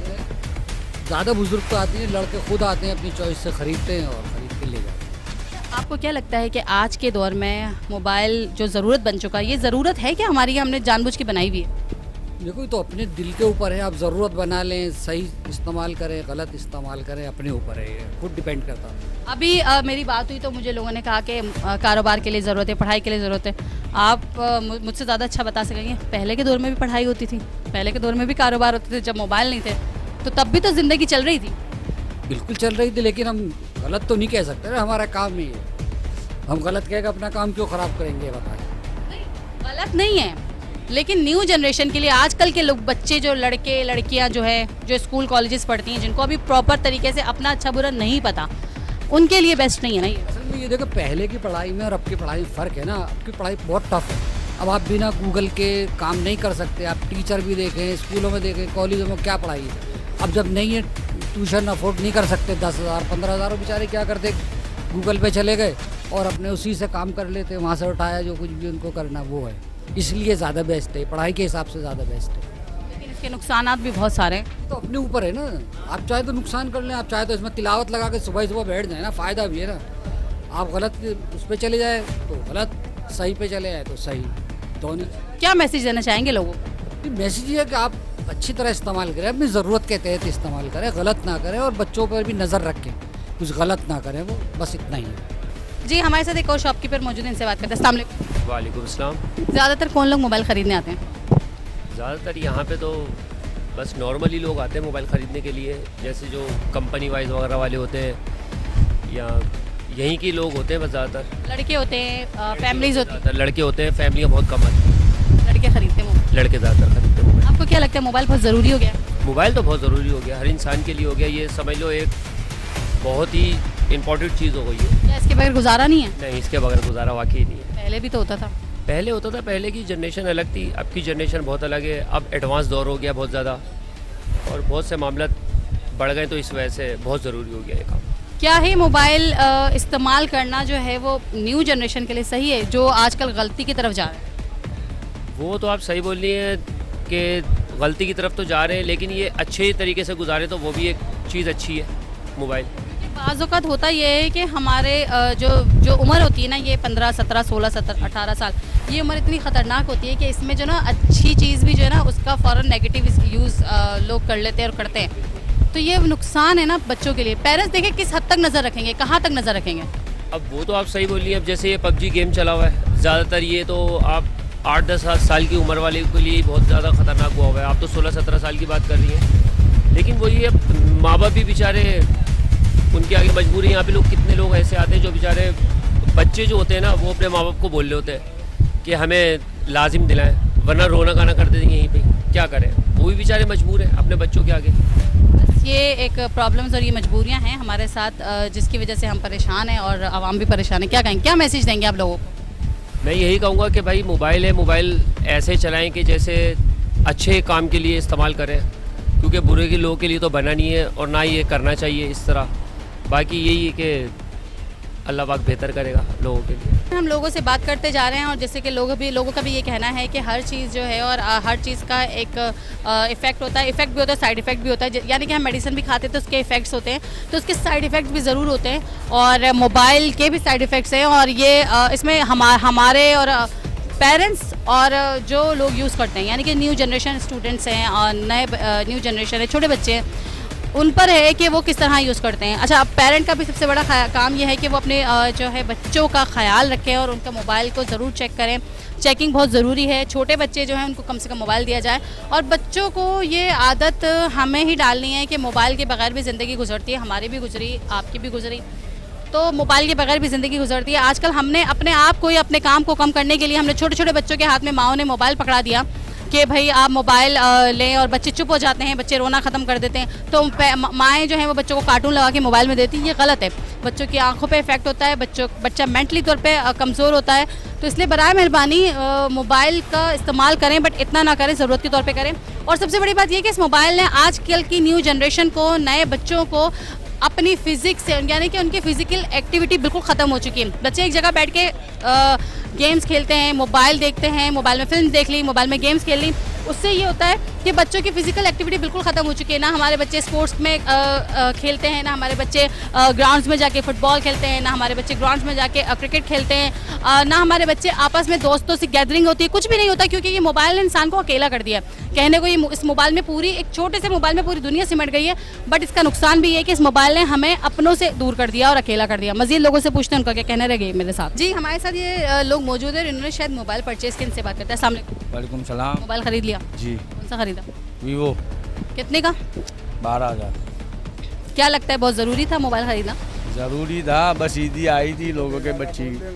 ज़्यादा बुजुर्ग तो आते हैं, लड़के खुद आते हैं, अपनी चॉइस से ख़रीदते हैं और ख़रीद के ले जाते हैं। आपको क्या लगता है कि आज के दौर में मोबाइल जो ज़रूरत बन चुका है, ये ज़रूरत है कि हमारी हमने जानबूझ के बनाई हुई है? देखो ये तो अपने दिल के ऊपर है, आप ज़रूरत बना लें, सही इस्तेमाल करें, गलत इस्तेमाल करें, अपने ऊपर है, ये खुद डिपेंड करता है। अभी मेरी बात हुई तो मुझे लोगों ने कहा कि कारोबार के लिए ज़रूरत है, पढ़ाई के लिए ज़रूरत है। आप मुझसे ज़्यादा अच्छा बता सकेंगे, पहले के दौर में भी पढ़ाई होती थी, पहले के दौर में भी कारोबार होते थे, जब मोबाइल नहीं थे तो तब भी तो ज़िंदगी चल रही थी। बिल्कुल चल रही थी, लेकिन हम गलत तो नहीं कह सकते ना, हमारा काम नहीं है, हम गलत कह के अपना काम क्यों ख़राब करेंगे बताएं। गलत नहीं है, लेकिन न्यू जनरेशन के लिए आजकल के लोग, बच्चे जो लड़के लड़कियां जो है, जो स्कूल कॉलेजेस पढ़ती हैं, जिनको अभी प्रॉपर तरीके से अपना अच्छा बुरा नहीं पता, उनके लिए बेस्ट नहीं है ना ये। असल में ये देखो, पहले की पढ़ाई में और अब की पढ़ाई में फ़र्क है ना। अब की पढ़ाई बहुत टफ है, अब आप बिना गूगल के काम नहीं कर सकते। आप टीचर भी देखें, स्कूलों में देखें, कॉलेजों में क्या पढ़ाई है। अब जब नहीं है, ट्यूशन अफोर्ड नहीं कर सकते, 10,000 15,000 बेचारे क्या करते, गूगल पे चले गए और अपने उसी से काम कर लेते, वहाँ से उठाया जो कुछ भी उनको करना वो है। इसलिए ज़्यादा बेस्ट है, पढ़ाई के हिसाब से ज़्यादा बेस्ट है। लेकिन इसके नुकसान भी बहुत सारे हैं। तो अपने ऊपर है ना, आप चाहे तो नुकसान कर लें, आप चाहे तो इसमें तिलावत लगा के सुबह सुबह बैठ जाए ना, फ़ायदा भी है ना। आप गलत उस पर चले जाए तो गलत, सही पे चले जाए तो सही, दोनों। क्या मैसेज देना चाहेंगे लोगों को? मैसेज ये है कि आप अच्छी तरह इस्तेमाल करें, अपनी ज़रूरत के तहत इस्तेमाल करें, गलत ना करें और बच्चों पर भी नज़र रखें, कुछ गलत ना करें, वो बस इतना ही है। जी हमारे साथ एक और शॉपकीपर मौजूद है, इनसे बात करते हैं। अस्सलाम वालेकुम। वालेकुम अस्सलाम। ज़्यादातर कौन लोग मोबाइल ख़रीदने आते हैं? ज़्यादातर यहाँ पे तो बस नॉर्मली लोग आते हैं मोबाइल ख़रीदने के लिए, जैसे जो कंपनी वाइज वगैरह वाले होते हैं या यहीं के लोग होते हैं बस। ज़्यादातर लड़के होते हैं, फैमिलीज होती हैं। लड़के होते हैं, फैमिलियाँ बहुत कम आती हैं। लड़के खरीदते हैं मोबाइल? लड़के ज़्यादातर खरीदते हैं मोबाइल। आपको क्या लगता है मोबाइल बहुत ज़रूरी हो गया? मोबाइल तो बहुत ज़रूरी हो गया, हर इंसान के लिए हो गया। ये समझ लो एक बहुत ही इम्पोर्टेंट चीज़ हो गई है। क्या इसके बगैर गुजारा नहीं है? नहीं, इसके बगैर गुजारा वाकई नहीं है। पहले भी तो होता था। पहले होता था, पहले की जनरेशन अलग थी, अब की जनरेशन बहुत अलग है। अब एडवांस दौर हो गया बहुत ज़्यादा, और बहुत से मामला बढ़ गए, तो इस वजह से बहुत ज़रूरी हो गया ये काम। क्या है मोबाइल इस्तेमाल करना जो है वो न्यू जनरेशन के लिए सही है, जो आजकल गलती की तरफ जा रहे हैं? वो तो आप सही बोल रही हैं कि गलती की तरफ तो जा रहे हैं, लेकिन ये अच्छे तरीके से गुजारे तो वो भी एक चीज़ अच्छी है मोबाइल। बाज़ औक़ात होता ये है कि हमारे जो उम्र होती है ना, ये 15, 17, 16, 17, 18 साल, ये उम्र इतनी ख़तरनाक होती है कि इसमें जो ना अच्छी चीज़ भी जो है ना उसका फ़ौरन नेगेटिव यूज़ लोग कर लेते हैं और करते हैं। तो ये नुकसान है ना बच्चों के लिए। पेरेंट्स देखें किस हद तक नज़र रखेंगे, कहाँ तक नज़र रखेंगे। अब वो तो आप सही बोलिए। अब जैसे ये PUBG गेम चला हुआ है, ज़्यादातर ये तो आप 8-10 साल की उम्र वाले के लिए बहुत ज़्यादा ख़तरनाक हुआ है। आप तो 16-17 साल की बात कर रही हैं, लेकिन वही है, माँ बाप भी बेचारे उनके आगे मजबूरी। यहाँ पे लोग कितने लोग ऐसे आते हैं जो बेचारे बच्चे जो होते हैं ना, वो अपने माँ बाप को बोल रहे होते हैं कि हमें लाजिम दिलाएं, वरना रोना गाना कर देंगे यहीं पे। क्या करें, वो भी बेचारे मजबूर हैं अपने बच्चों के आगे। ये एक प्रॉब्लम्स और ये मजबूरियां हैं हमारे साथ, जिसकी वजह से हम परेशान हैं और आवाम भी परेशान है। क्या कहेंगे, क्या मैसेज देंगे आप लोगों को? मैं यही कहूँगा कि भाई मोबाइल है, मोबाइल ऐसे चलाएं कि जैसे अच्छे काम के लिए इस्तेमाल करें, क्योंकि बुरे के लोगों के लिए तो बना नहीं है, और ना ये करना चाहिए इस तरह। बाकी यही है कि अल्लाह पाक बेहतर करेगा लोगों के लिए। हम लोगों से बात करते जा रहे हैं, और जैसे कि लोगों का भी ये कहना है कि हर चीज़ जो है और हर चीज़ का एक इफ़ेक्ट होता है, इफ़ेक्ट भी होता है, साइड इफ़ेक्ट भी होता है। यानी कि हम मेडिसिन भी खाते हैं तो उसके इफ़ेक्ट्स होते हैं, तो उसके साइड इफ़ेक्ट भी ज़रूर होते हैं, और मोबाइल के भी साइड इफ़ेक्ट्स हैं। और ये इसमें हमारे और पेरेंट्स और जो लोग यूज़ करते हैं, यानी कि न्यू जनरेशन स्टूडेंट्स हैं और नए न्यू जनरेशन है, छोटे बच्चे हैं, उन पर है कि वो किस तरह यूज़ करते हैं। अच्छा, अब पेरेंट का भी सबसे बड़ा काम ये है कि वो अपने जो है बच्चों का ख्याल रखें और उनका मोबाइल को ज़रूर चेक करें। चेकिंग बहुत ज़रूरी है। छोटे बच्चे जो हैं उनको कम से कम मोबाइल दिया जाए, और बच्चों को ये आदत हमें ही डालनी है कि मोबाइल के बगैर भी ज़िंदगी गुजरती है। हमारी भी गुजरी, आपकी भी गुजरी, तो मोबाइल के बगैर भी ज़िंदगी गुजरती है। आजकल हमने अपने आप को या अपने काम को कम करने के लिए हमने छोटे छोटे बच्चों के हाथ में माओ ने मोबाइल पकड़ा दिया कि भाई आप मोबाइल लें, और बच्चे चुप हो जाते हैं, बच्चे रोना ख़त्म कर देते हैं। तो माएँ जो हैं वो बच्चों को कार्टून लगा के मोबाइल में देती हैं, ये गलत है। बच्चों की आंखों पे इफेक्ट होता है, बच्चा मेंटली तौर पे कमज़ोर होता है। तो इसलिए बराए मेहरबानी मोबाइल का इस्तेमाल करें, बट इतना ना करें, ज़रूरत के तौर पे करें। और सबसे बड़ी बात यह कि इस मोबाइल ने आजकल की न्यू जनरेशन को, नए बच्चों को अपनी फिज़िक्स से, यानी कि उनकी फ़िज़िकल एक्टिविटी बिल्कुल ख़त्म हो चुकी है। बच्चे एक जगह बैठ के गेम्स खेलते हैं, मोबाइल देखते हैं, मोबाइल में फिल्म देख ली, मोबाइल में गेम्स खेल ली। उससे ये होता है कि बच्चों की फ़िज़िकल एक्टिविटी बिल्कुल ख़त्म हो चुकी है। ना हमारे बच्चे स्पोर्ट्स में खेलते हैं, ना हमारे बच्चे ग्राउंड्स में जाके फुटबॉल खेलते हैं, ना हमारे बच्चे ग्राउंड्स में जाके क्रिकेट खेलते हैं, ना हमारे बच्चे आपस में दोस्तों से गैदरिंग होती है, कुछ भी नहीं होता, क्योंकि ये मोबाइल ने इंसान को अकेला कर दिया है। कहने को ये इस मोबाइल में पूरी, एक छोटे से मोबाइल में पूरी दुनिया सिमट गई है, बट इसका नुकसान भी है कि इस मोबाइल ने हमें अपनों से दूर कर दिया और अकेला कर दिया। मज़ीद लोगों से पूछते हैं उनका क्या कहना रह गई मेरे साथ। जी, हमारे साथ ये लोग मौजूद है, इन्होंने शायद मोबाइल परचेज़ के, इनसे बात करते हैं। अस्सलाम वालेकुम। वालेकुम सलाम। मोबाइल ख़रीद लिया? जी। कौन सा ख़रीदा? वीवो। कितने का? 12,000। क्या लगता है बहुत ज़रूरी था मोबाइल ख़रीदना? ज़रूरी था, बस ईदी आई थी, लोगों के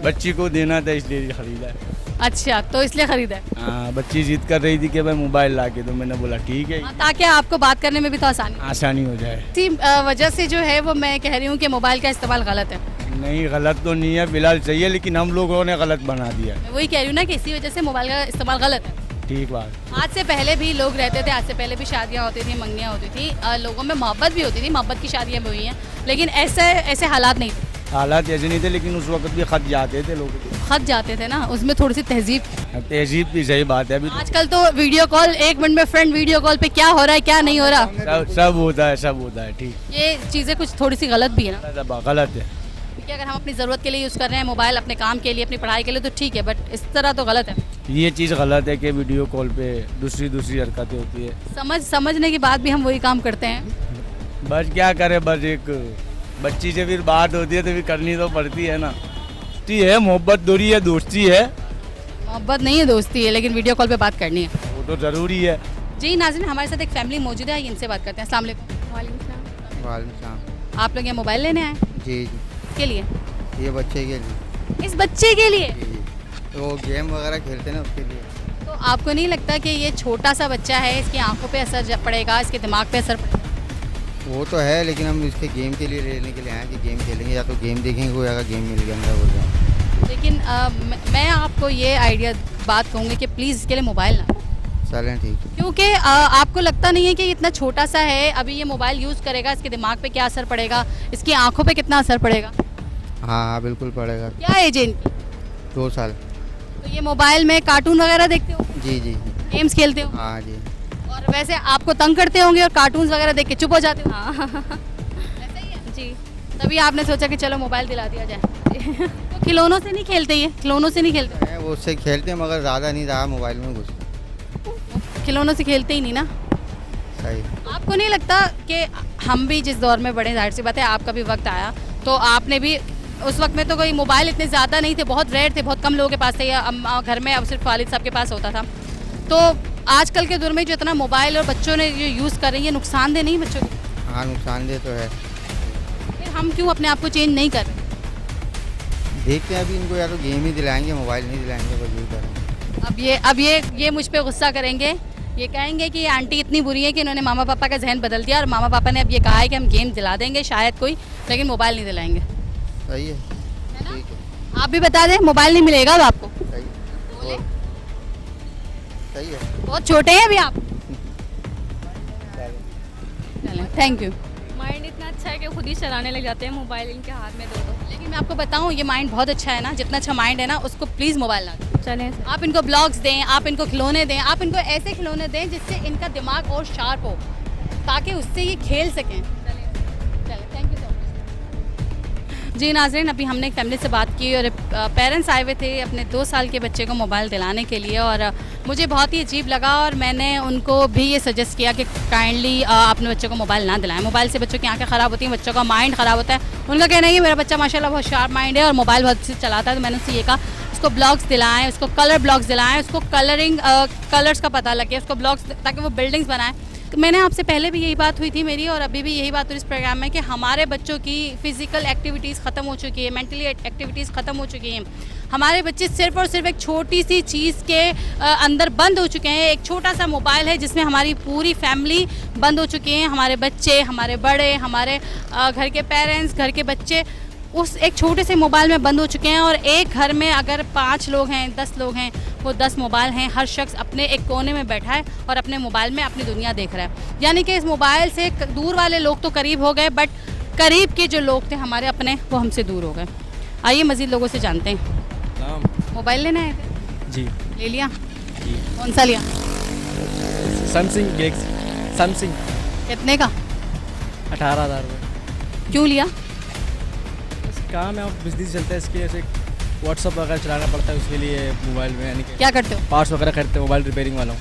बच्ची को देना था, इसलिए ख़रीदा है। अच्छा, तो इसलिए ख़रीदा है? हाँ, बच्ची जिद कर रही थी कि भाई मोबाइल ला के, तो मैंने बोला ठीक है, ताकि आपको बात करने में भी तो आसानी हो जाए। इसी वजह से जो है वो मैं कह रही हूँ कि मोबाइल का इस्तेमाल गलत है। नहीं, गलत तो नहीं है, फिलहाल सही है, लेकिन हम लोगों ने गलत बना दिया। मैं वही कह रही हूँ ना कि इसी वजह से मोबाइल का इस्तेमाल गलत है। ठीक बात। आज से पहले भी लोग रहते थे, आज से पहले भी शादियाँ होती थी, मंगनियाँ होती थी, लोगों में मोहब्बत भी होती थी, मोहब्बत की शादियाँ भी हुई हैं, लेकिन ऐसे हालात नहीं थे। हालात ऐसे नहीं थे, लेकिन उस वक्त भी खत जाते थे लोग, खत जाते थे ना, उसमें थोड़ी सी तहजीब भी सही बात है। अभी आजकल तो वीडियो कॉल, 1 मिनट में फ्रेंड वीडियो कॉल पे क्या हो रहा है क्या नहीं हो रहा, सब होता है। ठीक, ये चीज़ें कुछ थोड़ी सी गलत भी है ना, गलत है। क्योंकि अगर हम अपनी ज़रूरत के लिए यूज़ कर रहे हैं मोबाइल, अपने काम के लिए, अपनी पढ़ाई के लिए, तो ठीक है, बट इस तरह तो गलत है। ये चीज़ गलत है कि वीडियो कॉल पे दूसरी हरकतें होती है। समझने के बाद भी हम वही काम करते हैं। बस क्या करें, बस एक बच्ची से फिर बात होती है तो फिर करनी तो पड़ती है ना। ठीक है, मोहब्बत दूरी है, दोस्ती है। मोहब्बत नहीं है, दोस्ती है, लेकिन वीडियो कॉल पे बात करनी है, वो तो ज़रूरी है। जी नाज़रीन, हमारे साथ एक फैमिली मौजूद है, इनसे बात करते हैं। अस्सलाम वालेकुम। वालेकुम। आप लोग यहाँ मोबाइल लेने आए? जी। के लिए? ये बच्चे के लिए। इस बच्चे के लिए? तो वो गेम वगैरह खेलते हैं ना, उसके लिए। तो आपको नहीं लगता कि ये छोटा सा बच्चा है, इसकी आंखों पे असर पड़ेगा, इसके दिमाग पे असर पड़ेगा? वो तो है, लेकिन हम इसके गेम के लिए लेने के लिए आए कि गेम खेलेंगे, या तो गेम देखेंगे, कोई अगर गेम मिल गया अंदर हो जाए। लेकिन मैं आपको ये आइडिया बात कहूँगी कि प्लीज़ इसके लिए मोबाइल ना, चलें ठीक है। क्योंकि आपको लगता नहीं है कि इतना छोटा सा है, अभी ये मोबाइल यूज़ करेगा, इसके दिमाग पे क्या असर पड़ेगा, इसकी आंखों पे कितना असर पड़ेगा। हाँ हाँ बिल्कुल पड़ेगा। क्या एज है इनकी? 2 साल। तो ये मोबाइल में कार्टून वगैरह देखते हो? जी जी। गेम्स खेलते हो? हाँ जी। और वैसे आपको तंग करते होंगे और कार्टून्स वगैरह देख के चुप हो जाते हो? ऐसा ही है जी। तभी आपने सोचा कि चलो मोबाइल दिला दिया जाए। तो खिलौनों से नहीं खेलते, ये खिलौनों से नहीं खेलते? वो उससे खेलते हैं मगर ज़्यादा नहीं, ज़्यादा मोबाइल में घुस। खिलौनों से खेलते ही नहीं ना। सही। आपको नहीं लगता कि हम भी जिस दौर में बड़े, जाहिर सी बात है आपका भी वक्त आया, तो आपने भी उस वक्त में तो कोई मोबाइल इतने ज़्यादा नहीं थे, बहुत रेयर थे, बहुत कम लोगों के पास थे, या घर में अब सिर्फ वालिद साहब के पास होता था। तो आजकल के दौर में जो इतना मोबाइल और बच्चों ने जो यूज़ कर रही है, नुकसानदेह नहीं बच्चों को? हाँ नुकसानदेह तो है। फिर हम क्यों अपने आप को चेंज नहीं कर रहे? देखते हैं अभी इनको, या तो गेम ही दिलाएंगे, मोबाइल नहीं दिलाएंगे, बस यही करेंगे। अब ये मुझ पे गुस्सा करेंगे, ये कहेंगे कि आंटी इतनी बुरी है कि इन्होंने मामा पापा का जहन बदल दिया, और मामा पापा ने अब ये कहा है कि हम गेम दिला देंगे शायद कोई, लेकिन मोबाइल नहीं दिलाएंगे। सही है, ठीक है। आप भी बता दें, मोबाइल नहीं मिलेगा अब आपको। सही है। बहुत छोटे हैं अभी आप। Thank you. माइंड इतना अच्छा है कि खुद ही चलाने लग जाते हैं मोबाइल इनके हाथ में दो। लेकिन मैं आपको बताऊं, ये माइंड बहुत अच्छा है ना, जितना अच्छा माइंड है ना, उसको प्लीज़ मोबाइल ना दें। चलें, आप इनको ब्लॉग्स दें, आप इनको खिलौने दें, आप इनको ऐसे खिलौने दें जिससे इनका दिमाग और शार्प हो, ताकि उससे ये खेल सकें। चलें, थैंक यू सो मच। जी नाज़रीन, अभी हमने एक फैमिली से बात की और पेरेंट्स आए हुए थे अपने 2 साल के बच्चे को मोबाइल दिलाने के लिए, और मुझे बहुत ही अजीब लगा, और मैंने उनको भी ये सजेस्ट किया कि काइंडली अपने बच्चों को मोबाइल ना दिलाएं। मोबाइल से बच्चों की आंखें ख़राब होती हैं, बच्चों का माइंड ख़राब होता है। उनका कहना है कि मेरा बच्चा माशाल्लाह बहुत शार्प माइंड है और मोबाइल बहुत अच्छे से चलाता है, तो मैंने उससे ये कहा उसको ब्लॉग्स दिलाएं, उसको कलर ब्लॉग्स दिलाएं, उसको कलर्स का पता लगे, उसको ब्लॉग्स, ताकि वो बिल्डिंग्स बनाएं। मैंने आपसे पहले भी यही बात हुई थी मेरी, और अभी भी यही बात हुई इस प्रोग्राम में, कि हमारे बच्चों की फ़िज़िकल एक्टिविटीज़ ख़त्म हो चुकी है, मेंटली एक्टिविटीज़ ख़त्म हो चुकी हैं। हमारे बच्चे सिर्फ़ और सिर्फ एक छोटी सी चीज़ के अंदर बंद हो चुके हैं। एक छोटा सा मोबाइल है जिसमें हमारी पूरी फैमिली बंद हो चुकी हैं, हमारे बच्चे, हमारे बड़े, हमारे घर के पेरेंट्स, घर के बच्चे उस एक छोटे से मोबाइल में बंद हो चुके हैं। और एक घर में अगर 5 लोग हैं, 10 लोग हैं, वो 10 मोबाइल हैं, हर शख्स अपने एक कोने में बैठा है और अपने मोबाइल में अपनी दुनिया देख रहा है। यानी कि इस मोबाइल से दूर वाले लोग तो करीब हो गए, बट करीब के जो लोग थे हमारे अपने, वो हमसे दूर हो गए। आइए मज़ीद लोगों से जानते हैं। मोबाइल लेना है? जी। ले लिया? जी। कौन सा लिया? Samsung Galaxy. सैमसंग। कितने का? 18,000 रुपये। क्यों लिया? काम है, बिजनेस चलता है, इसके ऐसे व्हाट्सअप वगैरह चलाना पड़ता है, उसके लिए मोबाइल में। यानी कि क्या करते हो? पार्ट्स वगैरह खरीदते हो, मोबाइल रिपेयरिंग वाला हूँ।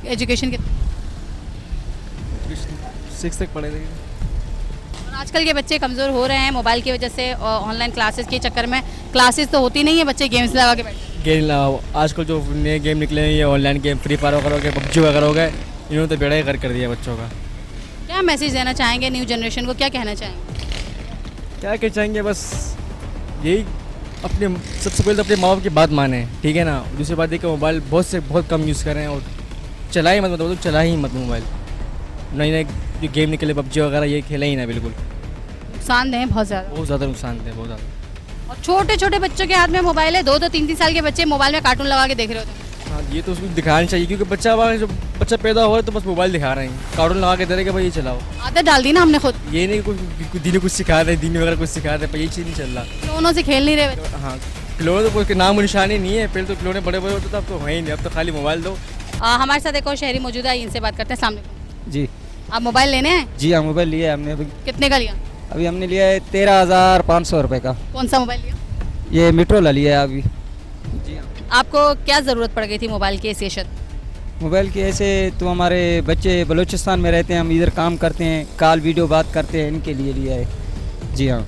एजुकेशन कितनी? 6 तक पढ़े थे। और आजकल के बच्चे कमज़ोर हो रहे हैं मोबाइल की वजह से, ऑनलाइन क्लासेस के चक्कर में। क्लासेस तो होती नहीं है, बच्चे गेम्स लगा के बैठे। गेम आजकल जो नए गेम निकले हैं, ये ऑनलाइन गेम, फ्री फायर वगैरह हो गए, पबजी वगैरह हो गए, इन्होंने तो बेड़ा ही कर दिया बच्चों का। क्या मैसेज देना चाहेंगे न्यू जनरेशन को, क्या कहना चाहेंगे? क्या कह चाहेंगे, बस यही अपने सबसे पहले तो अपने माँ बाप की बात माने, ठीक है ना। दूसरी बात है कि मोबाइल बहुत कम यूज़ करें, और चला ही मत, मतलब चला ही मत मोबाइल। नए जो गेम निकले पबजी वगैरह, ये खेला ही ना बिल्कुल। नुकसानदेह है बहुत ज़्यादा नुकसानदेह, बहुत ज़्यादा। और छोटे छोटे बच्चों के हाथ में मोबाइल है, 2-2, 3-3 साल के बच्चे मोबाइल में कार्टून लगा के देख रहे होते हैं। हाँ, ये तो उसको दिखाना चाहिए, क्योंकि जब बच्चा पैदा हुआ है तो बस मोबाइल दिखा रहे हैं, कार्टून लगा के दे रहे कि भाई ये चलाओ। आदत डाल दी ना हमने खुद। ये नहीं कि दीदी कुछ सिखा रहे, दीदी वगैरह कुछ सिखा रहे, पर ये चीज़ नहीं चल रहा। खिलौनों से खेल नहीं रहे बच्चे। हाँ, खिलौने तो कोई नाम निशानी नहीं है, पहले तो खिलौने बड़े बड़े होते थे, अब तो है ही नहीं, अब तो खाली मोबाइल दो। हमारे साथ एक और शहरी मौजूद है, इनसे बात करते हैं। सामने जी। आप मोबाइल लेने हैं? जी हाँ, मोबाइल लिया है हमने अभी। कितने का लिया? अभी हमने लिया है 13,500 रुपये का। कौन सा मोबाइल लिया? ये Motorola लिया है अभी। जी हाँ। आपको क्या ज़रूरत पड़ गई थी मोबाइल की हैसियत? मोबाइल की ऐसे तो हमारे बच्चे बलूचिस्तान में रहते हैं, हम इधर काम करते हैं, कॉल वीडियो बात करते हैं, इनके लिए लिया है। जी हाँ।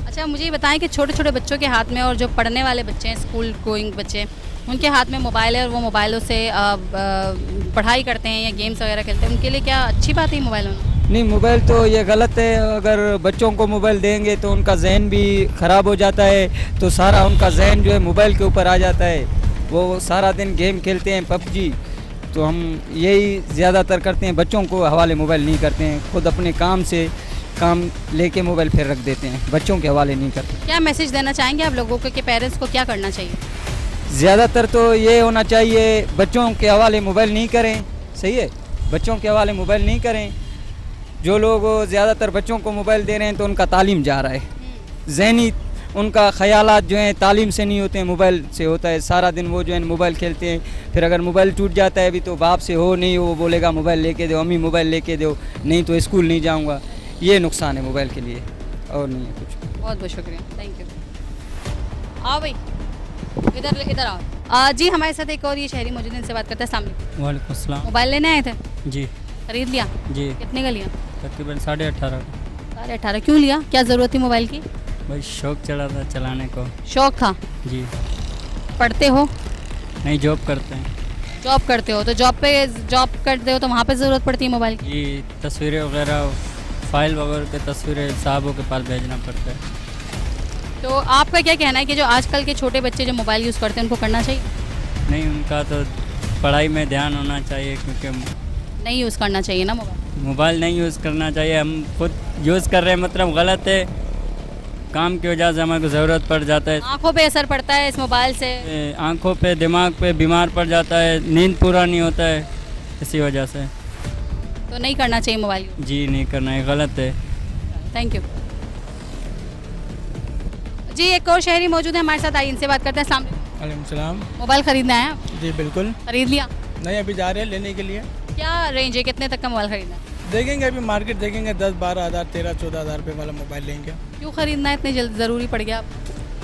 अच्छा, मुझे ये बताएं कि छोटे छोटे बच्चों के हाथ में, और जो पढ़ने वाले बच्चे हैं, स्कूल गोइंग बच्चे, उनके हाथ में मोबाइल है और वो मोबाइलों से पढ़ाई करते हैं या गेम्स वगैरह खेलते हैं, उनके लिए क्या अच्छी बात है मोबाइल होना? नहीं, मोबाइल तो ये गलत है। अगर बच्चों को मोबाइल देंगे तो उनका जहन भी ख़राब हो जाता है, तो सारा उनका जहन जो है मोबाइल के ऊपर आ जाता है। वो सारा दिन गेम खेलते हैं, पबजी, तो हम यही ज़्यादातर करते हैं, बच्चों को हवाले मोबाइल नहीं करते हैं, खुद अपने काम से काम लेके मोबाइल फिर रख देते हैं, बच्चों के हवाले नहीं करते। क्या मैसेज देना चाहेंगे आप लोगों को कि पेरेंट्स को क्या करना चाहिए? ज़्यादातर तो ये होना चाहिए, बच्चों के हवाले मोबाइल नहीं करें, सही है, बच्चों के हवाले मोबाइल नहीं करें। जो लोग ज़्यादातर बच्चों को मोबाइल दे रहे हैं तो उनका तालीम जा रहा है, ज़हनी उनका ख़यालात जो हैं तालीम से नहीं होते हैं, मोबाइल से होता है। सारा दिन वो जो है मोबाइल खेलते हैं, फिर अगर मोबाइल टूट जाता है अभी तो बाप से हो नहीं, वो बोलेगा मोबाइल लेके दो, अम्मी मोबाइल लेके दो, नहीं तो स्कूल नहीं जाऊँगा। ये नुकसान है मोबाइल के लिए, और नहीं है कुछ। बहुत बहुत शुक्रिया, थैंक यू। आओ भाई, इधर आओ। जी हमारे साथ एक और ये शहरी मौजूद है, इनसे बात करते हैं। सामने वालेकुम अस्सलाम। मोबाइल लेने आए थे? जी। खरीद लिया? जी। कितने का लिया? तकरीबन 18.5। 18.5 क्यों लिया? क्या ज़रूरत थी मोबाइल की? भाई शौक चढ़ा था चलाने को। शौक था? जी। पढ़ते हो? नहीं, जॉब करते हैं। जॉब करते हो तो जॉब करते हो तो वहाँ पे ज़रूरत पड़ती है मोबाइल की? जी, तस्वीरें वगैरह, फाइल वगैरह की तस्वीरें साहबों के पास भेजना पड़ता है। तो आपका क्या कहना है कि जो आजकल के छोटे बच्चे जो मोबाइल यूज़ करते हैं उनको करना चाहिए? नहीं, उनका तो पढ़ाई में ध्यान होना चाहिए, क्योंकि नहीं यूज़ करना चाहिए ना मोबाइल? मोबाइल नहीं यूज़ करना चाहिए। हम खुद यूज़ कर रहे हैं, मतलब गलत है, काम की वजह से हमारे को ज़रूरत पड़ जाता है। आँखों पे असर पड़ता है इस मोबाइल से? आँखों पे, दिमाग पे बीमार पड़ जाता है, नींद पूरा नहीं होता है, इसी वजह से। तो नहीं करना चाहिए मोबाइल यूज़? जी नहीं करना है, गलत है। थैंक यू जी। एक और शहरी मौजूद है हमारे साथ, आइए इनसे बात करते हैं। अस्सलाम वालेकुम सलाम। मोबाइल खरीदना है? जी बिल्कुल। खरीद लिया? नहीं, अभी जा रहे हैं लेने के लिए। क्या रेंज है, कितने तक का मोबाइल खरीदना है? देखेंगे, अभी मार्केट देखेंगे, 10-12 हज़ार, 13-14 हज़ार रुपये वाला मोबाइल लेंगे। क्यों खरीदना है, इतनी जल्द ज़रूरी पड़ गया?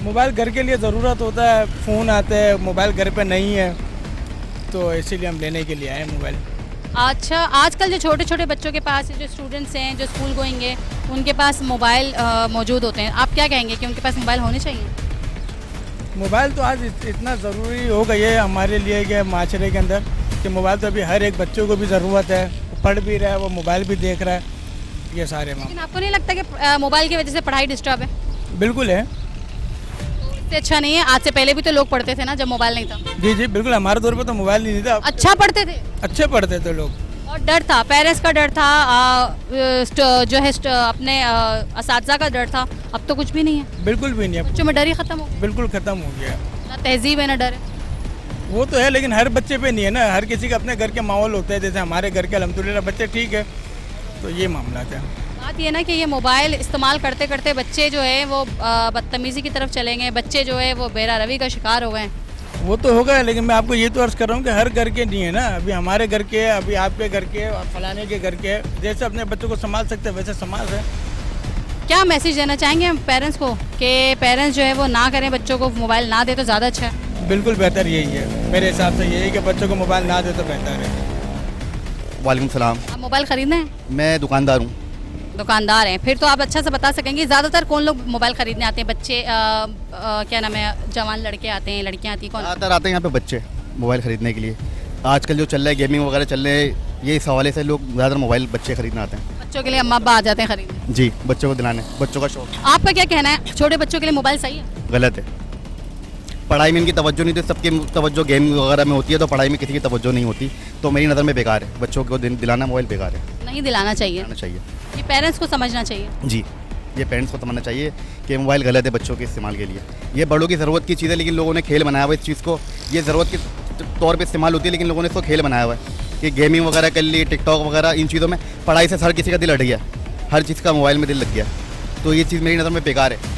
मोबाइल घर के लिए ज़रूरत होता है, फ़ोन आते हैं, मोबाइल घर पे नहीं है, तो इसीलिए हम लेने के लिए आए मोबाइल। अच्छा, आजकल जो छोटे छोटे बच्चों के पास, जो स्टूडेंट्स हैं, जो स्कूल गोइंग है, उनके पास मोबाइल मौजूद होते हैं, आप क्या कहेंगे कि उनके पास मोबाइल होने चाहिए? मोबाइल तो आज इतना ज़रूरी हो गई है हमारे लिए कि माशरे के अंदर, कि मोबाइल तो अभी हर एक बच्चों को भी ज़रूरत है, पढ़ भी रहा है, वो मोबाइल भी देख रहा है, ये सारे मामले। लेकिन आपको नहीं लगता कि मोबाइल की वजह से पढ़ाई डिस्टर्ब है? बिल्कुल है। इससे अच्छा नहीं है? आज से पहले भी तो लोग पढ़ते थे ना, जब मोबाइल नहीं था। जी जी बिल्कुल, हमारे दौर पे तो मोबाइल नहीं था। अच्छा पढ़ते थे? अच्छे पढ़ते थे लोग, और डर था, पेरेंट्स का डर था, जो है अपने असातिज़ा का डर था। अब तो कुछ भी नहीं है। बिल्कुल भी नहीं है, बच्चों में डर ही खत्म हो, बिल्कुल ख़त्म हो गया। ना तहजीब है ना डर है। वो तो है, लेकिन हर बच्चे पे नहीं है ना, हर किसी का अपने घर के माहौल होता है, जैसे हमारे घर के अल्हम्दुलिल्लाह बच्चे ठीक है, तो ये मामला है। बात ये ना कि ये मोबाइल इस्तेमाल करते करते बच्चे जो है वो बदतमीज़ी की तरफ चले गए, बच्चे जो है वो बेरा रवी का शिकार हो गए। वो तो होगा, लेकिन मैं आपको ये तो अर्ज़ कर रहा हूँ कि हर घर के नहीं है ना, अभी हमारे घर के, अभी आपके घर के, फलाने के घर के, जैसे अपने बच्चों को संभाल सकते हैं वैसे संभाल रहे। क्या मैसेज देना चाहेंगे हम पेरेंट्स को कि पेरेंट्स जो है वो ना करें, बच्चों को मोबाइल ना दे तो ज़्यादा अच्छा है? बिल्कुल बेहतर यही है, मेरे हिसाब से यही है कि बच्चों को मोबाइल ना दे तो बेहतर है। वालेकुम सलाम। आप मोबाइल ख़रीदना है? मैं दुकानदार हूँ। दुकानदार हैं, फिर तो आप अच्छा से बता सकेंगे ज़्यादातर कौन लोग मोबाइल ख़रीदने आते हैं? बच्चे क्या नाम है, जवान लड़के आते हैं, लड़कियाँ आती हैं, कौन? ज़्यादातर आते हैं यहाँ पे बच्चे मोबाइल ख़रीदने के लिए। आजकल जो चल रहा है गेमिंग वगैरह चल रहे हैं, ये इस हवाले से लोग ज़्यादातर मोबाइल बच्चे ख़रीदने आते हैं। बच्चों के लिए अम्मा अब्बा आ जाते हैं खरीदने? जी, बच्चों को दिलाने, बच्चों का शौक। आपका क्या कहना है, छोटे बच्चों के लिए मोबाइल सही है? गलत है, पढ़ाई में इनकी तवज्जो नहीं होती, सबकी तवज्जो गेम वगैरह में होती है, तो पढ़ाई में किसी की तवज्जो नहीं होती, तो मेरी नज़र में बेकार है। बच्चों को दिलाना मोबाइल बेकार है, नहीं दिलाना चाहिए। ये पेरेंट्स को समझना चाहिए। जी, ये पेरेंट्स को समझना चाहिए कि मोबाइल गलत है बच्चों के इस्तेमाल के लिए। ये बड़ों की ज़रूरत की चीज़ है, लेकिन लोगों ने खेल बनाया हुआ है इस चीज़ को। ये ज़रूरत के तौर पे इस्तेमाल होती है, लेकिन लोगों ने इसको खेल बनाया हुआ है कि गेमिंग वगैरह कर ली, टिकटॉक वगैरह, इन चीज़ों में पढ़ाई से हर किसी का दिल हट गया, हर चीज़ का मोबाइल में दिल लग गया, तो ये चीज़ मेरी नज़र में बेकार है।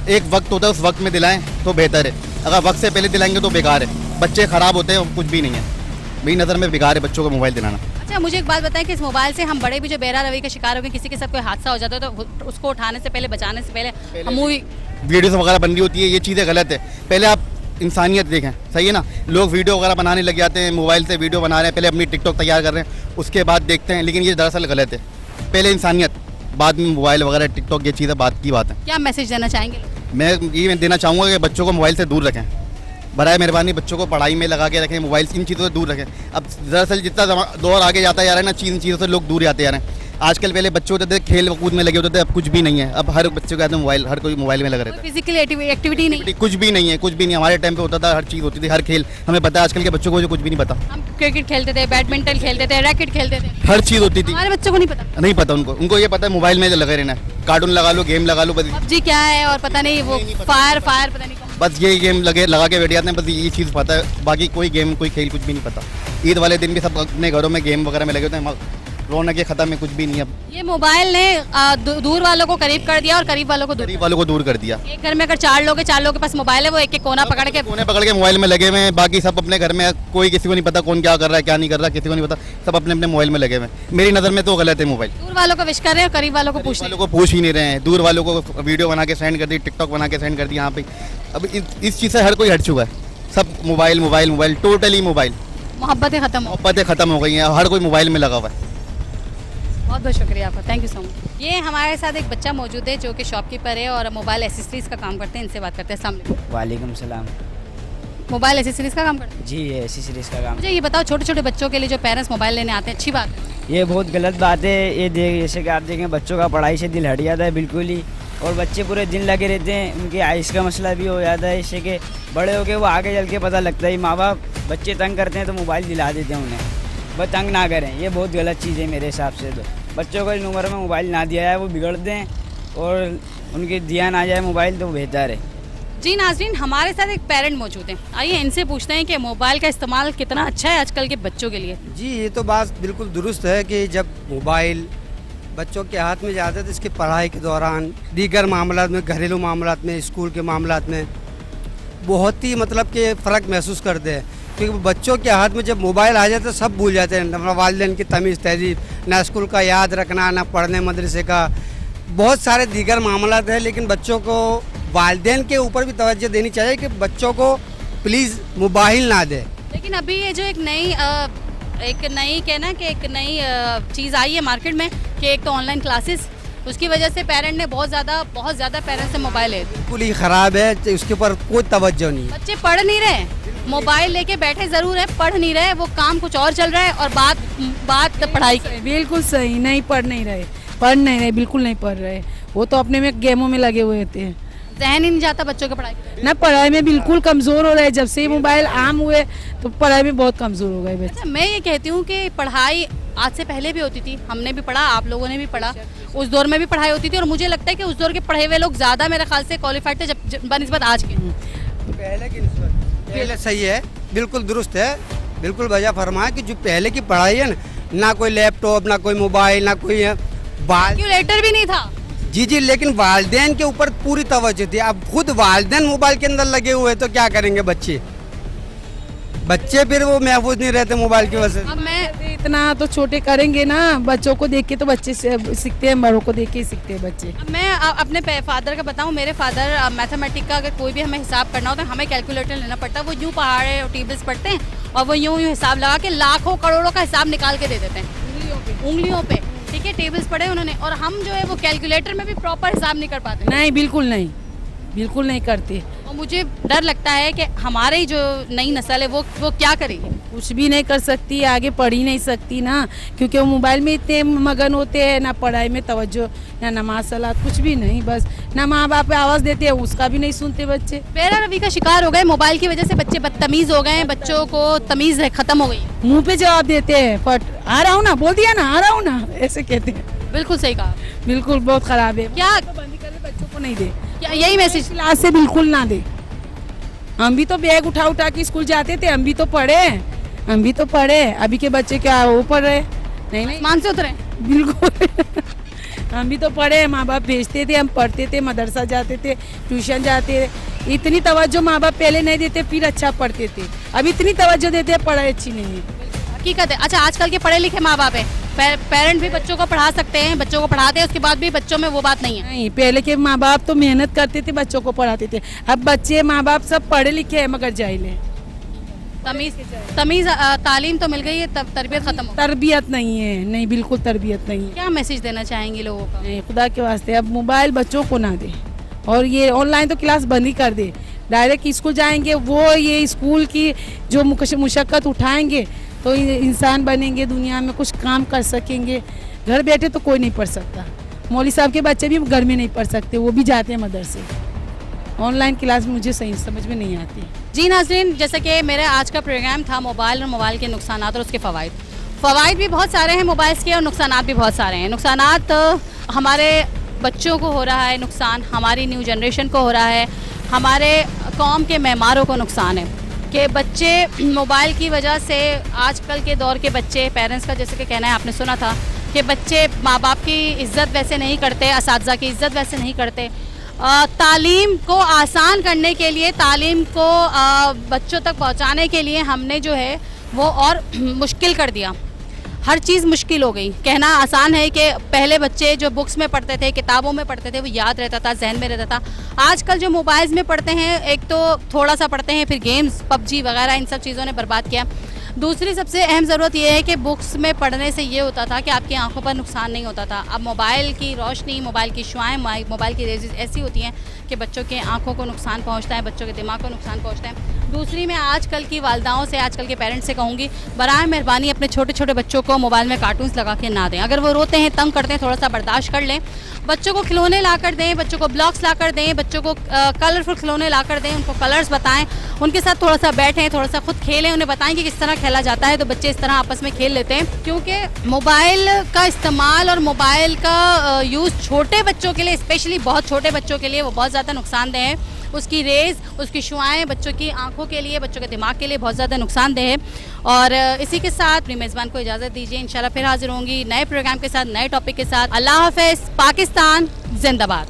एक वक्त होता है, उस वक्त में दिलाएं तो बेहतर है, अगर वक्त से पहले दिलाएंगे तो बेकार है, बच्चे ख़राब होते हैं, कुछ भी नहीं है। मेरी नज़र में बेकार है बच्चों को मोबाइल दिलाना। अच्छा, मुझे एक बात बताएं कि इस मोबाइल से हम बड़े भी जो बेरा रवि का शिकार हो गए, किसी के साथ कोई हादसा हो जाता है तो उसको उठाने से पहले, बचाने से पहले हम मूवी वीडियोस वगैरह बन रही होती है, ये चीज़ें गलत है। पहले आप इंसानियत देखें, सही है ना, लोग वीडियो वगैरह बनाने लग जाते हैं, मोबाइल से वीडियो बना रहे हैं, पहले अपनी टिकटॉक तैयार कर रहे हैं, उसके बाद देखते हैं, लेकिन ये दरअसल गलत है। पहले इंसानियत, बाद में मोबाइल वगैरह टिकटॉक, ये चीज़ें बात की बात है। क्या मैसेज देना चाहेंगे? मैं ये देना चाहूँगा कि बच्चों को मोबाइल से दूर रखें, बराए मेहरबानी बच्चों को पढ़ाई में लगा के रखें, मोबाइल इन चीज़ों से दूर रखें। अब दरअसल जितना दौर आगे जाता जा रहा है ना, इन चीज़ों से लोग दूर जाते जा रहे हैं। आजकल पहले बच्चे होते थे खेल कूद में लगे होते थे, अब कुछ भी नहीं है। अब हर बच्चे के हाथ में मोबाइल, हर कोई मोबाइल में लगा रहता है। फिजिकल एक्टिविटी नहीं, कुछ भी नहीं है, कुछ भी नहीं। हमारे टाइम पे होता था, हर चीज़ होती थी, हर खेल हमें पता है। आजकल के बच्चों को जो कुछ भी नहीं पता। हम क्रिकेट खेलते थे, बैडमिंटन खेलते थे, रैकेट खेलते थे, हर चीज़ होती थी। हमारे बच्चों को नहीं पता। नहीं पता उनको ये पता है मोबाइल में लगे रहना है, कार्टून लगा लो, गेम लगा लो, बस PUBG क्या है और पता नहीं वो फायर पता नहीं बस ये गेम लगा के बैठ जाते हैं। बस ये चीज़ पता है, बाकी कोई गेम कोई खेल कुछ भी नहीं पता। ईद वाले दिन भी सब अपने घरों में गेम वगैरह में लगे होते हैं। रौनक खत्म है, कुछ भी नहीं। अब ये मोबाइल ने दूर वालों को करीब कर दिया और करीब वालों को दूर कर दिया। एक घर में अगर चार लोग के पास मोबाइल है, वो एक कोना पकड़ के मोबाइल में लगे हुए हैं। बाकी सब अपने घर में, कोई किसी को नहीं पता कौन क्या कर रहा है क्या नहीं कर रहा, किसी को नहीं पता। सब अपने अपने मोबाइल में लगे हुए हैं। मेरी नज़र में तो गलत है मोबाइल। दूर वालों को विश कर रहे हैं और करीब वालों को पूछ ही नहीं रहे हैं। दूर वालों को वीडियो बना के सेंड कर दी, टिकटॉक बना के सेंड कर दी। यहाँ पे अब इस चीज़ से हर कोई हट चुका है। सब मोबाइल टोटली मोबाइल। मोहब्बतें खत्म हो गई हैं, हर कोई मोबाइल में लगा हुआ है। बहुत बहुत शुक्रिया आपका, थैंक यू सो मच। ये हमारे साथ एक बच्चा मौजूद है जो कि शॉपकीपर है और मोबाइल एसेसरीज का काम करते हैं। इनसे बात करते हैं। अस्सलाम वालेकुम। वालेकुम सलाम। मोबाइल एसेसरीज का काम करते हैं? जी, ये एसेसरीज का काम। मुझे ये बताओ, छोटे छोटे बच्चों के लिए जो पेरेंट्स मोबाइल लेने आते हैं, अच्छी बात है? ये बहुत गलत बात है। ये जैसे कि आप देखें, बच्चों का पढ़ाई से दिल हट जाता है बिल्कुल ही, और बच्चे पूरे दिन लगे रहते हैं। उनकी आइस का मसला भी हो जाता है। इससे कि बड़े होके वो आगे चल के पता लगता है। माँ बाप बच्चे तंग करते हैं तो मोबाइल दिला देते हैं उन्हें। बस तंग ना करें, ये बहुत गलत चीज़ है मेरे हिसाब से। तो बच्चों को इन उम्र में मोबाइल ना दिया जाए, वो बिगड़ दें और उनके दिया ना जाए मोबाइल, तो बेहतर है। जी नाज़रीन, हमारे साथ एक पेरेंट मौजूद हैं। आइए इनसे पूछते हैं कि मोबाइल का इस्तेमाल कितना अच्छा है आजकल के बच्चों के लिए। जी, ये तो बात बिल्कुल दुरुस्त है कि जब मोबाइल बच्चों के हाथ में जाता है तो इसकी पढ़ाई के दौरान, दीगर मामलात में, घरेलू मामलात में, स्कूल के मामलात में बहुत ही मतलब कि फ़र्क महसूस करते हैं। क्योंकि बच्चों के हाथ में जब मोबाइल आ जाता है सब भूल जाते हैं, ना वालिदैन की तमीज़ तहजीब, ना स्कूल का याद रखना, ना पढ़ने मदरसे का, बहुत सारे दीगर मामलात हैं। लेकिन बच्चों को वालिदैन के ऊपर भी तवज्जो देनी चाहिए कि बच्चों को प्लीज़ मोबाइल ना दें। लेकिन अभी ये जो एक नई कहना कि एक नई चीज़ आई है मार्केट में कि एक तो ऑनलाइन क्लासेस, उसकी वजह से पेरेंट ने बहुत ज़्यादा पेरेंट्स से मोबाइल है। बिल्कुल ही ख़राब है, उसके ऊपर कोई तवज्जो नहीं है। बच्चे पढ़ नहीं रहे, मोबाइल लेके बैठे ज़रूर है, पढ़ नहीं रहे, वो काम कुछ और चल रहा है और बात पढ़ाई की। बिल्कुल सही, नहीं पढ़ नहीं रहे, बिल्कुल नहीं पढ़ रहे। वो तो अपने में गेमों में लगे हुए होते हैं। जहन ही नहीं जाता बच्चों का पढ़ाई ना, पढ़ाई में बिल्कुल कमज़ोर हो रहे हैं। जब से मोबाइल आम हुए तो पढ़ाई में बहुत कमज़ोर हो गए बच्चे। अच्छा, मैं ये कहती हूँ कि पढ़ाई आज से पहले भी होती थी, हमने भी पढ़ा, आप लोगों ने भी पढ़ा, उस दौर में भी पढ़ाई होती थी। और मुझे लगता है कि उस दौर के पढ़े हुए लोग ज़्यादा मेरे ख्याल से क्वालिफाइड थे जब बनिस्बत आज के। पहले की पहले सही है, बिल्कुल दुरुस्त है, बिल्कुल वजह फरमाया कि जो पहले की पढ़ाई है ना कोई लैपटॉप, ना कोई मोबाइल, ना कोई कैलकुलेटर भी नहीं था। जी, लेकिन वालिदैन के ऊपर पूरी तवज्जो थी। अब खुद वालिदैन मोबाइल के अंदर लगे हुए तो क्या करेंगे बच्चे फिर वो महफूज नहीं रहते मोबाइल की वजह से। अब मैं इतना तो छोटे करेंगे ना, बच्चों को देख के तो बच्चे सीखते हैं, बड़ों को देख के सीखते हैं बच्चे। अब मैं अपने फादर का बताऊं, मेरे फादर मैथमेटिक का अगर कोई भी हमें हिसाब करना होता है, हमें कैलकुलेटर लेना पड़ता है। वो यूँ पहाड़े और टेबल्स पढ़ते हैं और वो यूँ हिसाब लगा के लाखों करोड़ों का हिसाब निकाल के दे देते हैं उंगलियों पे। ठीक है, टेबल्स पढ़े उन्होंने, और हम जो है वो कैलकुलेटर में भी प्रॉपर हिसाब नहीं कर पाते। नहीं, बिल्कुल नहीं करते। और मुझे डर लगता है कि हमारी जो नई नस्ल है वो क्या करेगी। कुछ भी नहीं कर सकती, आगे पढ़ ही नहीं सकती ना, क्योंकि वो मोबाइल में इतने मगन होते हैं, ना पढ़ाई में तवज्जो, ना नमाज सलात, कुछ भी नहीं। बस ना माँ बाप आवाज़ देते हैं, उसका भी नहीं सुनते बच्चे। बेरा रवि का शिकार हो गए मोबाइल की वजह से। बच्चे बदतमीज़ हो गए, बच्चों को तमीज़ खत्म हो गई। मुँह पे जवाब देते हैं, फट आ रहा हूँ ना, बोल दिया ना, आ रहा हूँ ना, ऐसे कहते हैं। बिल्कुल सही कहा, बिल्कुल बहुत ख़राब है। क्या बंदी करे बच्चों को नहीं दे, यही मैसेज क्लास से बिल्कुल ना दे। हम भी तो बैग उठा के स्कूल जाते थे, हम भी तो पढ़े। अभी के बच्चे क्या वो पढ़ रहे? नहीं, मान से उतरे बिल्कुल। हम भी तो पढ़े, माँ बाप भेजते थे, हम पढ़ते थे, मदरसा जाते थे, ट्यूशन जाते थे। इतनी तवज्जो माँ बाप पहले नहीं देते, फिर अच्छा पढ़ते थे। अब इतनी तवज्जो देते हैं, पढ़ाई अच्छी नहीं है। हकीकत है। अच्छा, आजकल के पढ़े लिखे माँ बाप है, पेरेंट भी बच्चों को पढ़ा सकते हैं, बच्चों को पढ़ाते हैं, उसके बाद भी बच्चों में वो बात नहीं है। नहीं, पहले के माँ बाप तो मेहनत करते थे, बच्चों को पढ़ाते थे। अब बच्चे माँ बाप सब पढ़े लिखे हैं मगर जाहिल है। तमीज़ तालीम तो मिल गई है, तरबियत खत्म हो। तरबियत नहीं है, नहीं, बिल्कुल तरबियत नहीं है। क्या मैसेज देना चाहेंगे लोगों को? नहीं, खुदा के वास्ते अब मोबाइल बच्चों को ना दे, और ये ऑनलाइन तो क्लास बंद ही कर दे। डायरेक्ट स्कूल जाएंगे, वो ये स्कूल की जो मुशक्क़त उठाएंगे तो इंसान बनेंगे, दुनिया में कुछ काम कर सकेंगे। घर बैठे तो कोई नहीं पढ़ सकता। मौलवी साहब के बच्चे भी घर में नहीं पढ़ सकते, वो भी जाते हैं मदरसे। ऑनलाइन क्लास मुझे सही समझ में नहीं आती। जी नाज़रीन, जैसे कि मेरा आज का प्रोग्राम था मोबाइल और मोबाइल के नुकसान और उसके फ़वाइद। फ़वाइद भी बहुत सारे हैं मोबाइल्स के और नुकसानात भी बहुत सारे हैं। नुकसानात हमारे बच्चों को हो रहा है नुकसान, हमारी न्यू जनरेशन को हो रहा है, हमारे कौम के मेहमारों को नुकसान है कि बच्चे मोबाइल की वजह से, आजकल के दौर के बच्चे, पेरेंट्स का जैसे कि कहना है, आपने सुना था कि बच्चे माँ बाप की इज़्ज़त वैसे नहीं करते, असातिज़ा की इज़्ज़त वैसे नहीं करते। तालीम को आसान करने के लिए, तालीम को बच्चों तक पहुंचाने के लिए हमने जो है वो और मुश्किल कर दिया। हर चीज़ मुश्किल हो गई। कहना आसान है कि पहले बच्चे जो बुक्स में पढ़ते थे, किताबों में पढ़ते थे, वो याद रहता था, जहन में रहता था। आजकल जो मोबाइल्स में पढ़ते हैं, एक तो थोड़ा सा पढ़ते हैं, फिर गेम्स, पबजी वगैरह, इन सब चीज़ों ने बर्बाद किया। दूसरी सबसे अहम ज़रूरत यह है कि बुक्स में पढ़ने से ये होता था कि आपकी आंखों पर नुकसान नहीं होता था। अब मोबाइल की रोशनी, मोबाइल की शुआएँ, मोबाइल की रेज़ ऐसी होती हैं कि बच्चों के आंखों को नुकसान पहुंचता है, बच्चों के दिमाग को नुकसान पहुंचता है। दूसरी, मैं आजकल की वालदाओं से, आजकल के पेरेंट्स से कहूँगी, बराए मेहरबानी अपने छोटे छोटे बच्चों को मोबाइल में कार्टून्स लगा के ना दें। अगर वो रोते हैं, तंग करते हैं, थोड़ा सा बर्दाश्त कर लें। बच्चों को खिलौने ला कर दें, बच्चों को ब्लॉक्स ला कर दें, बच्चों को कलरफुल खिलौने ला कर दें, उनको कलर्स बताएं, उनके साथ थोड़ा सा बैठें, थोड़ा सा खुद खेलें, उन्हें बताएं कि किस तरह खेला जाता है, तो बच्चे इस तरह आपस में खेल लेते हैं। क्योंकि मोबाइल का इस्तेमाल और मोबाइल का यूज़ छोटे बच्चों के लिए, स्पेशली बहुत छोटे बच्चों के लिए, वो बहुत ज़्यादा नुकसानदेह है। उसकी रेज़, उसकी शुआएँ बच्चों की आंखों के लिए, बच्चों के दिमाग के लिए बहुत ज़्यादा नुकसानदेह है। और इसी के साथ अपनी मेज़बान को इजाज़त दीजिए। इंशाल्लाह फिर हाजिर होंगी नए प्रोग्राम के साथ, नए टॉपिक के साथ। अल्लाह हाफ़िज़। पाकिस्तान जिंदाबाद।